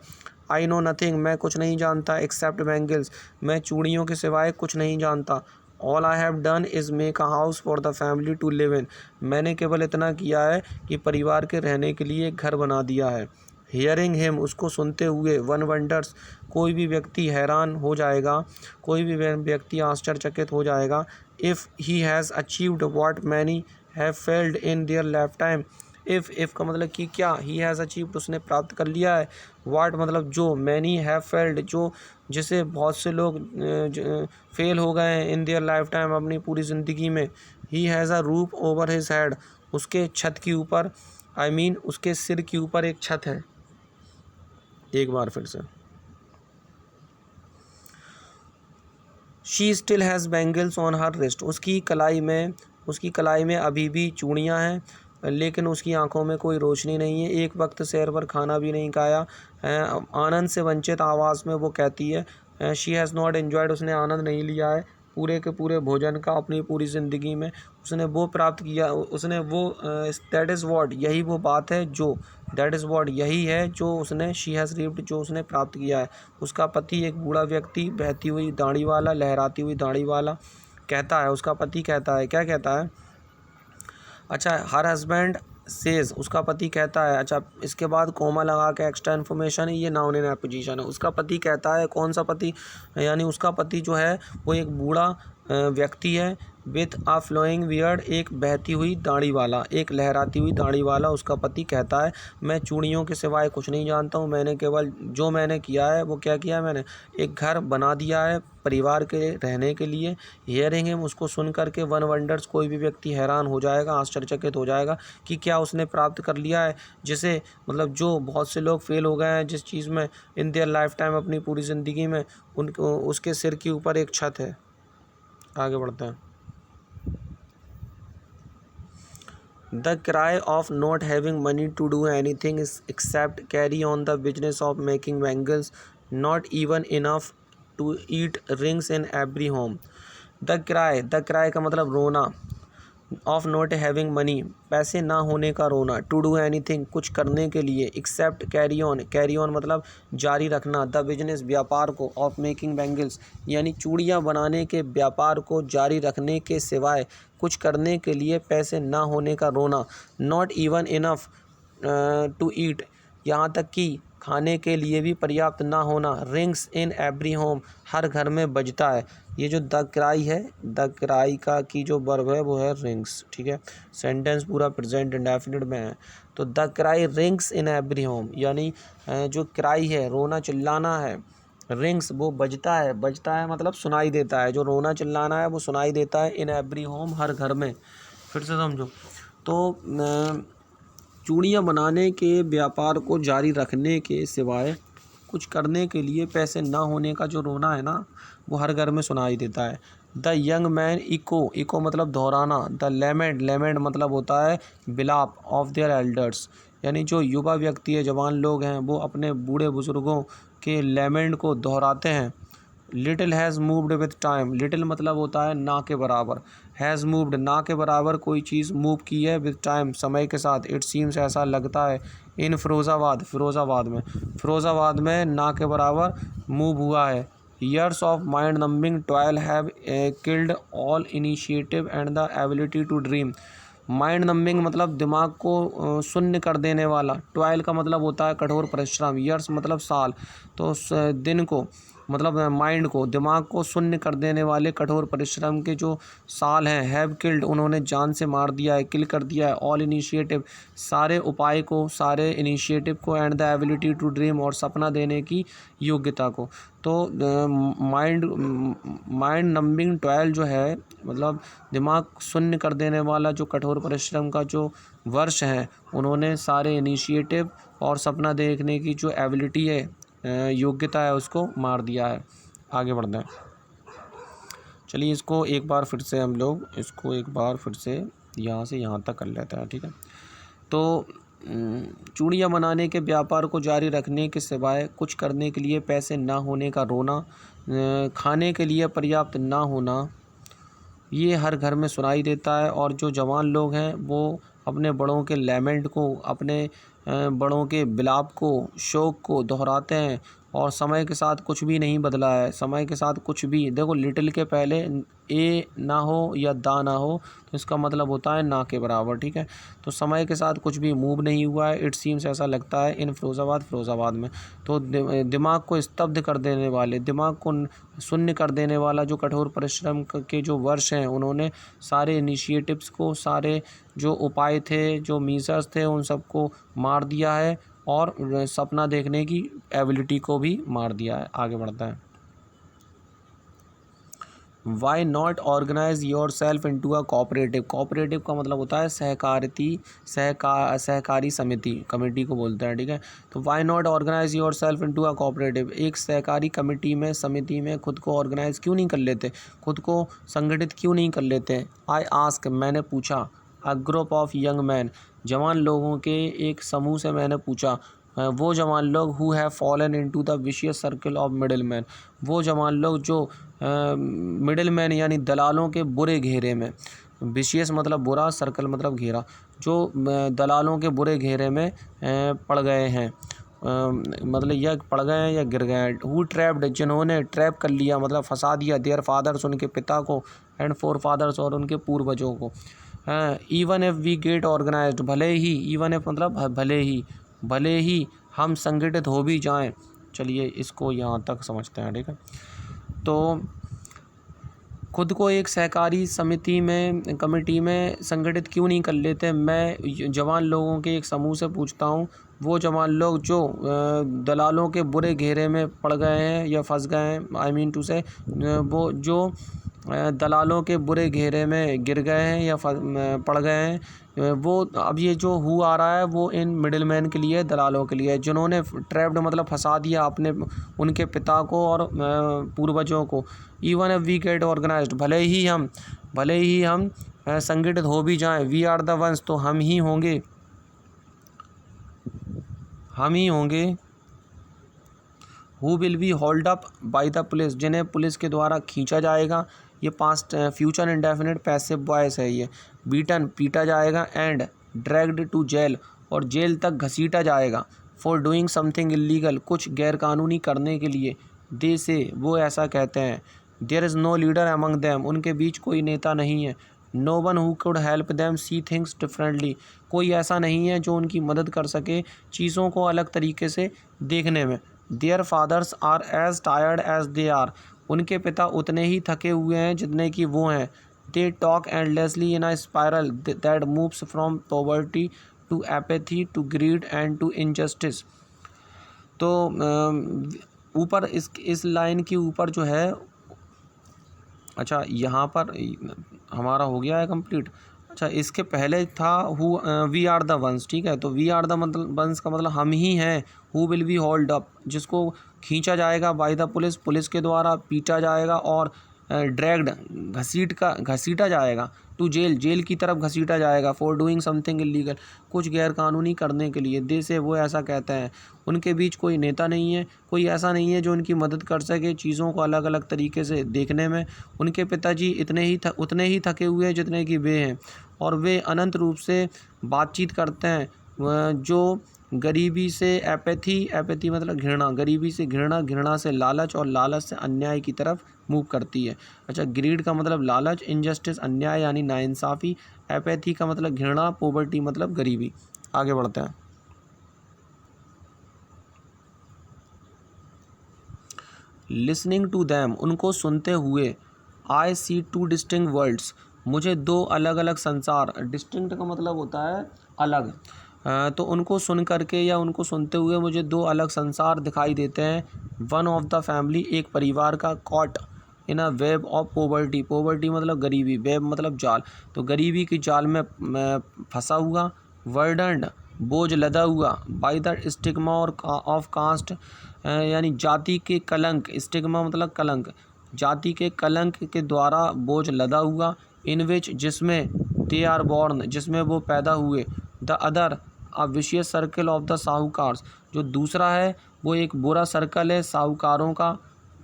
A: आई नो नथिंग, मैं कुछ नहीं जानता, एक्सेप्ट बैंगल्स, मैं चूड़ियों के सिवाय कुछ नहीं जानता। All I have done is make a house for the family to live in, मैंने केवल इतना किया है कि परिवार के रहने के लिए एक घर बना दिया है। हियरिंग हिम, उसको सुनते हुए, वन वंडर्स, कोई भी व्यक्ति हैरान हो जाएगा, कोई भी व्यक्ति आश्चर्यचकित हो जाएगा। If he has achieved what many have failed in their life time, if का मतलब कि क्या, ही हैज़ अचीव्ड, उसने प्राप्त कर लिया है, वाट मतलब जो, मैनी हैव फेल्ड जो, जिसे बहुत से लोग फेल हो गए हैं, इन देयर लाइफ टाइम, अपनी पूरी ज़िंदगी में। He has a roof over his head, उसके छत के ऊपर, उसके सिर के ऊपर एक छत है। एक बार फिर से। She still has bangles on her wrist, उसकी कलाई में अभी भी चूड़ियाँ हैं, लेकिन उसकी आंखों में कोई रोशनी नहीं है। एक वक्त सैर पर खाना भी नहीं खाया। आनंद से वंचित आवाज़ में वो कहती है, शी हैज़ नॉट एन्जॉयड, उसने आनंद नहीं लिया है पूरे के पूरे भोजन का अपनी पूरी ज़िंदगी में। उसने वो प्राप्त किया, उसने वो दैट इज़ वॉट, यही वो बात है जो, दैट इज़ वॉट, यही है जो उसने, शी हैज़ रीव्ड, जो उसने प्राप्त किया है। उसका पति, एक बूढ़ा व्यक्ति, बहती हुई दाढ़ी वाला, लहराती हुई दाढ़ी वाला, कहता है, उसका पति कहता है, क्या कहता है, अच्छा, हर हस्बैंड सेज, उसका पति कहता है। अच्छा, इसके बाद कोमा लगा के एक्स्ट्रा इन्फॉर्मेशन है, ये नाउन इन एपोजिशन है। उसका पति कहता है, कौन सा पति, यानी उसका पति जो है वो एक बूढ़ा व्यक्ति है, विथ आ फ्लोइंग बियर्ड, एक बहती हुई दाढ़ी वाला, एक लहराती हुई दाढ़ी वाला। उसका पति कहता है, मैं चूड़ियों के सिवाय कुछ नहीं जानता हूँ, मैंने केवल जो मैंने किया है वो क्या किया है, मैंने एक घर बना दिया है परिवार के रहने के लिए। हियरिंग हिम, उसको सुन करके, वन वंडर्स, कोई भी व्यक्ति हैरान हो जाएगा, आश्चर्यचकित हो जाएगा कि क्या उसने प्राप्त कर लिया है, जिसे मतलब जो बहुत से लोग फेल हो गए हैं जिस चीज़ में, इन देयर लाइफ टाइम, अपनी पूरी ज़िंदगी में, उनको उसके सिर के ऊपर एक छत है। आगे बढ़ते हैं। The cry of not having money to do anything except carry on the business of making bangles, not even enough to eat rings in every home. The cry का मतलब रोना, ऑफ नॉट हैविंग मनी, पैसे ना होने का रोना, to do anything, कुछ करने के लिए, एक्सेप्ट कैरी ऑन मतलब जारी रखना, द बिजनेस, व्यापार को, ऑफ मेकिंग बैंगल्स, यानी चूड़ियाँ बनाने के व्यापार को जारी रखने के सिवाय कुछ करने के लिए पैसे ना होने का रोना, not even enough to eat, यहाँ तक कि खाने के लिए भी पर्याप्त ना होना, रिंग्स इन एवरी होम, हर घर में बजता है। ये जो द क्राई है, द क्राई का की जो वर्ब है वो है रिंग्स, ठीक है। सेंटेंस पूरा प्रेजेंट इंडेफिनिट में है। तो the cry rings in every home, यानी जो क्राई है, रोना चिल्लाना है, रिंग्स वो बजता है मतलब सुनाई देता है, जो रोना चिल्लाना है वो सुनाई देता है। इन एवरी होम, हर घर में। फिर से समझो तो चूड़ियाँ बनाने के व्यापार को जारी रखने के सिवाय कुछ करने के लिए पैसे ना होने का जो रोना है ना, वो हर घर में सुनाई देता है। द यंग मैन इको मतलब दोहराना। द लेमेंट मतलब होता है बिलाप ऑफ देयर एल्डर्स, यानी जो युवा व्यक्ति है, जवान लोग हैं, वो अपने बूढ़े बुजुर्गों के लेमेंट को दोहराते हैं। Little has moved with time, little मतलब होता है ना के बराबर, हैज़ मूव्ड ना के बराबर कोई चीज़ मूव की है, विथ टाइम समय के साथ। इट सीम्स ऐसा लगता है, इन फिरोज़ाबाद में ना के बराबर मूव हुआ है। Years of mind numbing toil have killed all initiative and the ability to dream. Mind numbing मतलब दिमाग को शून्य कर देने वाला। टॉयल का मतलब होता है कठोर परिश्रम। ईयर्स मतलब साल, तो दिन को मतलब माइंड को, दिमाग को शून्य कर देने वाले कठोर परिश्रम के जो साल हैं। हैव किल्ड उन्होंने जान से मार दिया है, किल कर दिया है। ऑल इनिशिएटिव सारे उपाय को, सारे इनिशिएटिव को। And the ability to dream और सपना देने की योग्यता को। तो माइंड नंबिंग टॉयल जो है मतलब दिमाग शून्य कर देने वाला जो कठोर परिश्रम का जो वर्ष है, उन्होंने सारे इनिशिएटिव और सपना देखने की जो एबिलिटी है, योग्यता है, उसको मार दिया है। आगे बढ़ते हैं। चलिए इसको एक बार फिर से हम लोग यहाँ से यहाँ तक कर लेते हैं, ठीक है। तो चूड़ियाँ बनाने के व्यापार को जारी रखने के सिवाय कुछ करने के लिए पैसे ना होने का रोना, खाने के लिए पर्याप्त ना होना, ये हर घर में सुनाई देता है। और जो जवान लोग हैं वो अपने बड़ों के लेमेंट को, अपने बड़ों के बिलाप को, शोक को दोहराते हैं। और समय के साथ कुछ भी नहीं बदला है, समय के साथ कुछ भी। देखो लिटिल के पहले ए ना हो या दा ना हो तो इसका मतलब होता है ना के बराबर, ठीक है। तो समय के साथ कुछ भी मूव नहीं हुआ है। इट सीम्स ऐसा लगता है, इन फिरोज़ाबाद में। तो दिमाग को स्तब्ध कर देने वाले, दिमाग को शून्य कर देने वाला जो कठोर परिश्रम के जो वर्ष हैं, उन्होंने सारे इनिशिएटिव्स को, सारे जो उपाय थे, जो मीजर्स थे, उन सबको मार दिया है। और सपना देखने की एबिलिटी को भी मार दिया है। आगे बढ़ता है। Why not organise yourself into a cooperative. Cooperative का मतलब होता है सहकारी समिति, कमेटी को बोलते हैं, ठीक है। तो why not organise yourself into a cooperative, एक सहकारी कमेटी में, समिति में खुद को ऑर्गेनाइज क्यों नहीं कर लेते, खुद को संगठित क्यों नहीं कर लेते। आई आस्क मैंने पूछा, a group of young man जवान लोगों के एक समूह से मैंने पूछा। वो जवान लोग who have fallen into the vicious circle of middle man, वो जवान लोग जो मिडिल मैन यानी दलालों के बुरे घेरे में, विशियस मतलब बुरा, सर्कल मतलब घेरा, जो दलालों के बुरे घेरे में पड़ गए हैं, मतलब या पड़ गए हैं या गिर गए हैं। हु ट्रैप्ड जिन्होंने ट्रैप कर लिया मतलब फंसा दिया, देयर फादर्स उनके पिता को, एंड फोर फादर्स और उनके पूर्वजों को। Even if we get organised, भले ही, इवन इफ मतलब भले ही हम संगठित हो भी जाएं। चलिए इसको यहाँ तक समझते हैं, ठीक है। तो खुद को एक सहकारी समिति में, कमेटी में संगठित क्यों नहीं कर लेते। मैं जवान लोगों के एक समूह से पूछता हूँ, वो जवान लोग जो दलालों के बुरे घेरे में पड़ गए हैं या फंस गए हैं, आई मीन टू से वो जो दलालों के बुरे घेरे में गिर गए हैं या पड़ गए हैं, वो अब ये जो हु आ रहा है वो इन मिडिल मैन के लिए, दलालों के लिए, जिन्होंने ट्रैप्ड मतलब फंसा दिया अपने, उनके पिता को और पूर्वजों को। Even if we get organised, भले ही हम संगठित हो भी जाएं, वी आर द वंस तो हम ही होंगे who will be hold up by the police, जिन्हें पुलिस के द्वारा खींचा जाएगा। ये past future indefinite passive voice है ये। बीटन पीटा जाएगा, एंड ड्रैग्ड टू जेल और जेल तक घसीटा जाएगा। फॉर डूइंग समथिंग इलीगल कुछ गैरकानूनी करने के लिए। दे से वो ऐसा कहते हैं। There is no leader among them, उनके बीच कोई नेता नहीं है। No one who could help them see things differently, कोई ऐसा नहीं है जो उनकी मदद कर सके चीज़ों को अलग तरीके से देखने में। Their fathers are as tired as they are, उनके पिता उतने ही थके हुए हैं जितने कि वो हैं। They talk endlessly in a spiral that moves from poverty to apathy to greed and to injustice. तो ऊपर इस लाइन के ऊपर जो है, अच्छा यहाँ पर हमारा हो गया है कंप्लीट। अच्छा इसके पहले था वी आर द वंस, ठीक है। तो वी आर द मतलब वंस का मतलब हम ही हैं। Who will be hold up, जिसको खींचा जाएगा बाय द पुलिस, पुलिस के द्वारा पीटा जाएगा और ड्रैग्ड घसीटा जाएगा टू जेल, जेल की तरफ घसीटा जाएगा फॉर डूइंग समथिंग इलीगल, कुछ गैरकानूनी करने के लिए। दे से वो ऐसा कहते हैं। उनके बीच कोई नेता नहीं है, कोई ऐसा नहीं है जो उनकी मदद कर सके चीज़ों को अलग अलग तरीके से देखने में। उनके पिताजी उतने ही थके हुए हैं जितने कि वे हैं, और वे अनंत रूप से बातचीत करते हैं। जो गरीबी से एपैथी मतलब घृणा, गरीबी से घृणा, घृणा से लालच और लालच से अन्याय की तरफ मूव करती है। अच्छा ग्रीड का मतलब लालच, इनजस्टिस अन्याय यानी नाइंसाफ़ी, एपैथी का मतलब घृणा, पॉवर्टी मतलब गरीबी। आगे बढ़ते हैं। लिसनिंग टू दैम, उनको सुनते हुए। आई सी टू डिस्टिंक्ट वर्ल्ड्स, मुझे दो अलग अलग संसार, डिस्टिंक्ट का मतलब होता है अलग। तो उनको सुन करके या उनको सुनते हुए मुझे दो अलग संसार दिखाई देते हैं। वन ऑफ द फैमिली, एक परिवार का, caught in a web of poverty, poverty मतलब गरीबी, वेब मतलब जाल, तो गरीबी की जाल में फंसा हुआ। वर्डन्ड, बोझ लदा हुआ। बाय द स्टिग्मा और ऑफ कास्ट, यानी जाति के कलंक, स्टिग्मा मतलब कलंक, जाति के कलंक के द्वारा बोझ लदा हुआ। इन विच, जिसमें, दे आर बॉर्न, जिसमें वो पैदा हुए। The other, a vicious circle of the sahukars, जो दूसरा है वो एक बुरा सर्कल है साहूकारों का।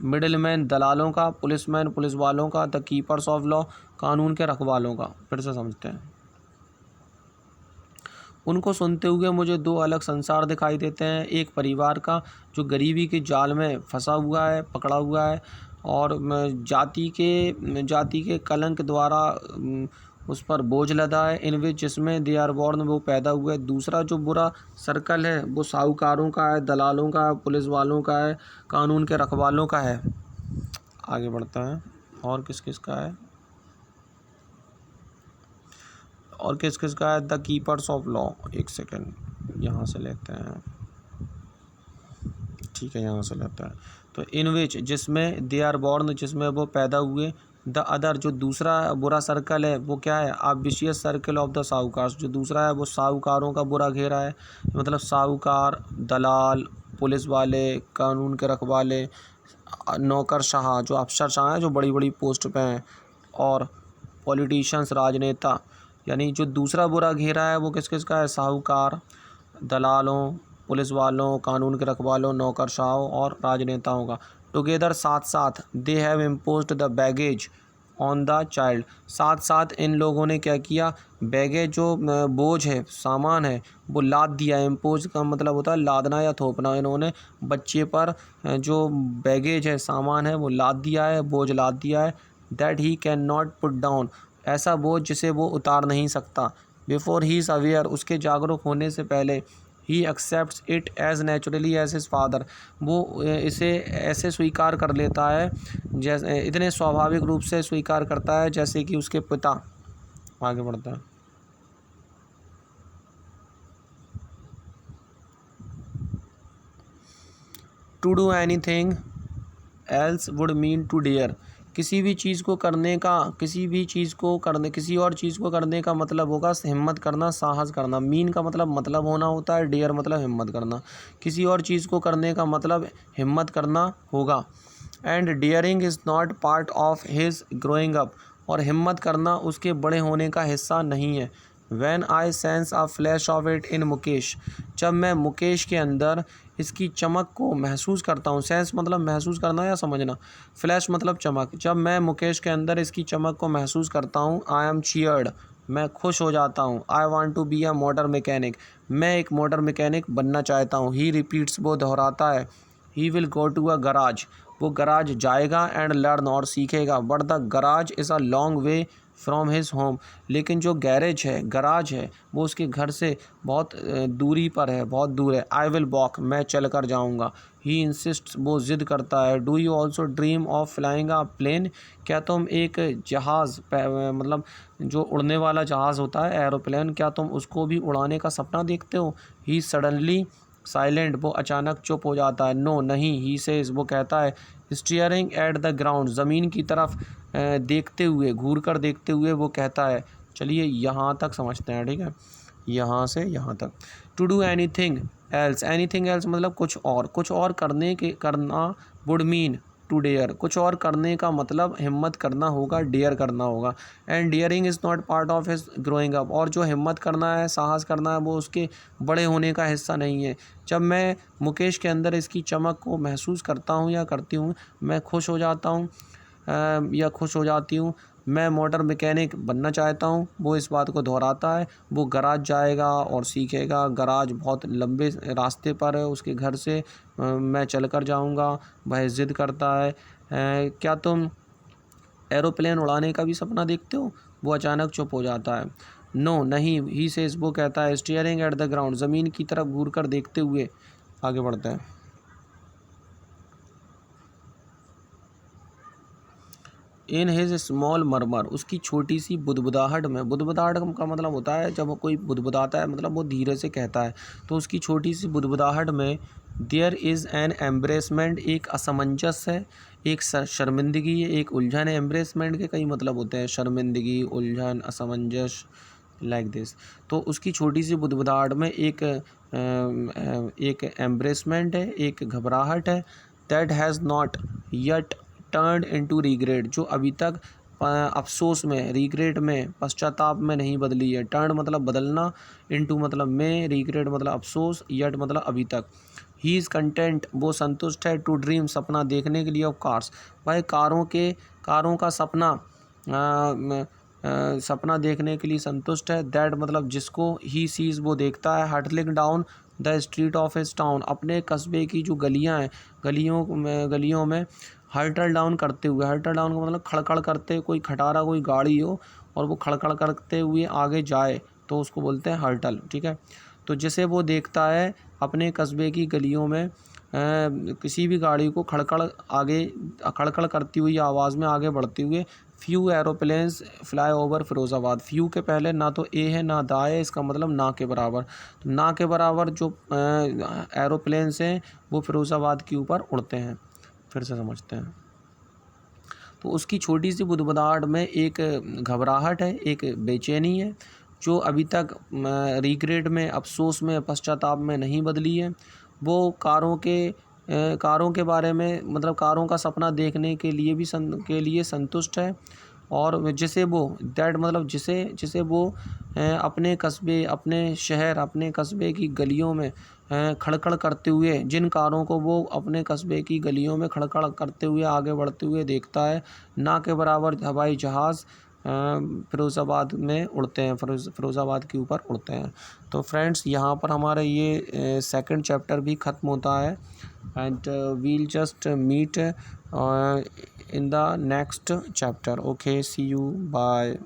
A: मिडिलमैन दलालों का। पुलिसमैन पुलिस वालों का। द कीपर्स ऑफ लॉ, कानून के रखवालों का। फिर से समझते हैं। उनको सुनते हुए मुझे दो अलग संसार दिखाई देते हैं। एक परिवार का जो गरीबी के जाल में फंसा हुआ है, पकड़ा हुआ है, और जाति के कलंक द्वारा उस पर बोझ लदा है। इन विच, जिसमें, दे आर बॉर्न, वो पैदा हुए। दूसरा जो बुरा सर्कल है वो साहूकारों का है, दलालों का, पुलिस वालों का है, कानून के रखवालों का है। आगे बढ़ता है। और किस किस का है, और किस किस का है? The keepers of law. एक सेकेंड यहाँ से लेते हैं, ठीक है यहाँ से लेते हैं। तो इन विच, जिसमें, दे आर बॉर्न, जिसमें वो पैदा हुए। द अदर, जो दूसरा बुरा सर्कल है वो क्या है? आ विशियस सर्कल ऑफ द साहूकार, जो दूसरा है वो साहूकारों का बुरा घेरा है। मतलब साहूकार, दलाल, पुलिस वाले, कानून के रखवाले, नौकरशाह, जो अफसरशाह हैं जो बड़ी बड़ी पोस्ट पे हैं, और पॉलिटिशियंस, राजनेता। यानी जो दूसरा बुरा घेरा है वो किस किस का है? साहूकार, दलालों, पुलिस वालों, कानून के रखवालों, नौकरशाहों और राजनेताओं का। टुगेदर, साथ साथ। They have imposed the baggage on the child, साथ साथ इन लोगों ने क्या किया? बैगेज, जो बोझ है, सामान है, वो लाद दिया। इम्पोज का मतलब होता है लादना या थोपना। इन्होंने बच्चे पर जो बैगेज है, सामान है, वो लाद दिया है, बोझ लाद दिया है। That he can not put down, ऐसा बोझ जिसे वो उतार नहीं सकता। बिफोर ही इज़ अवेयर, उसके जागरूक होने से पहले। He accepts it as naturally as his father, वो इसे ऐसे स्वीकार कर लेता है जैसे, इतने स्वाभाविक रूप से स्वीकार करता है जैसे कि उसके पिता। आगे बढ़ता है। To do anything else would mean to dare, किसी भी चीज़ को करने का, किसी और चीज़ को करने का मतलब होगा हिम्मत करना, साहस करना। मीन का मतलब होना होता है, डेयर मतलब हिम्मत करना। किसी और चीज़ को करने का मतलब हिम्मत करना होगा। And daring is not part of his growing up, और हिम्मत करना उसके बड़े होने का हिस्सा नहीं है। When I sense a flash of it in Mukesh, जब मैं मुकेश के अंदर इसकी चमक को महसूस करता हूँ। सेंस मतलब महसूस करना या समझना, फ्लैश मतलब चमक। जब मैं मुकेश के अंदर इसकी चमक को महसूस करता हूँ, आई एम चीयर्ड, मैं खुश हो जाता हूँ। I want to be a motor mechanic, मैं एक मोटर मैकेनिक बनना चाहता हूँ। ही रिपीट्स, वो दोहराता है। He will go to a garage, वो गराज जाएगा। एंड लर्न, और सीखेगा। But the garage is a long way from his home, लेकिन जो गराज है वो उसके घर से बहुत दूरी पर है, बहुत दूर है। आई विल वॉक, मैं चल कर जाऊँगा। ही इंसिस्ट, वो ज़िद करता है। Do you also dream of flying a plane, क्या तुम एक जहाज़, मतलब जो उड़ने वाला जहाज़ होता है, एरोप्लेन, क्या तुम उसको भी उड़ाने का सपना देखते हो? ही साइलेंट, वो अचानक चुप हो जाता है। नो नहीं, ही सेज, वो कहता है। स्टीयरिंग एट द ग्राउंड, ज़मीन की तरफ देखते हुए, घूर कर देखते हुए वो कहता है। चलिए यहाँ तक समझते हैं, ठीक है, यहाँ से यहाँ तक। To do anything else, anything else मतलब कुछ और करना वुड मीन टू डेयर, कुछ और करने का मतलब हिम्मत करना होगा, डेयर करना होगा। And daring is not part of his growing up, और जो हिम्मत करना है, साहस करना है, वो उसके बड़े होने का हिस्सा नहीं है। जब मैं मुकेश के अंदर इसकी चमक को महसूस करता हूँ या करती हूँ, मैं खुश हो जाता हूँ या खुश हो जाती हूँ। मैं मोटर मैकेनिक बनना चाहता हूँ, वो इस बात को दोहराता है। वो गराज जाएगा और सीखेगा। गराज बहुत लंबे रास्ते पर है उसके घर से, मैं चल कर जाऊँगा। वह ज़िद करता है। क्या तुम एरोप्लेन उड़ाने का भी सपना देखते हो? वो अचानक चुप हो जाता है। नो नहीं, ही सेज, वो कहता है। स्टीयरिंग एट द ग्राउंड, ज़मीन की तरफ घूर कर देखते हुए आगे बढ़ते हैं। इन हिज स्मॉल मरमर, उसकी छोटी सी बुदबुदाहट में, बुदबुदाहट का मतलब होता है जब कोई बुदबुदाता है, मतलब वो धीरे से कहता है। तो उसकी छोटी सी बुदबुदाहट में देयर इज़ एन एम्ब्रेसमेंट, एक असमंजस है, एक शर्मिंदगी है, एक उलझन है। एम्ब्रेसमेंट के कई मतलब होते हैं, शर्मिंदगी, उलझन, असमंजस, लाइक दिस। तो उसकी छोटी सी बुदबुदाहट में एक एम्ब्रेसमेंट है, एक घबराहट है। That has not yet turned into regret, जो अभी तक अफसोस में, रिग्रेट में, पश्चाताप में नहीं बदली है। टर्न मतलब बदलना, इनटू मतलब में, रिग्रेट मतलब अफसोस, यट मतलब अभी तक। ही इज़ कंटेंट, वो संतुष्ट है। टू ड्रीम, सपना देखने के लिए। ऑफ कार्स, वह कारों का सपना देखने के लिए संतुष्ट है। दैट मतलब जिसको, ही सीज, वो देखता है। Hurtling down the street of his town, अपने कस्बे की जो गलियां हैं, गलियों में हर्टल डाउन करते हुए, हर्टल डाउन का मतलब खड़खड़ करते, कोई खटारा कोई गाड़ी हो और वो खड़खड़ करते हुए आगे जाए तो उसको बोलते हैं हर्टल, ठीक है। तो जिसे वो देखता है अपने कस्बे की गलियों में किसी भी गाड़ी को खड़खड़ करती हुई आवाज़ में आगे बढ़ते हुए। Few aeroplanes fly over Firozabad, few के पहले ना तो ए है ना दा है, इसका मतलब ना के बराबर। तो ना के बराबर जो एरोप्लेन्स हैं वो फिरोज़ाबाद के ऊपर उड़ते हैं। फिर से समझते हैं। तो उसकी छोटी सी बुदबुदाहट में एक घबराहट है, एक बेचैनी है, जो अभी तक रिग्रेट में, अफसोस में, पश्चाताप में नहीं बदली है। वो कारों के बारे में, मतलब कारों का सपना देखने के लिए संतुष्ट है। और जिसे वो, दैट मतलब जिसे वो अपने कस्बे, अपने शहर, अपने कस्बे की गलियों में खड़खड़ करते हुए, जिन कारों को वो अपने कस्बे की गलियों में खड़खड़ करते हुए आगे बढ़ते हुए देखता है, ना के बराबर हवाई जहाज़ फिरोज़ाबाद में उड़ते हैं, फिरोज़ाबाद के ऊपर उड़ते हैं। तो फ्रेंड्स, यहाँ पर हमारा ये सेकंड चैप्टर भी ख़त्म होता है। And we'll just meet in the next chapter. Okay, see you, bye.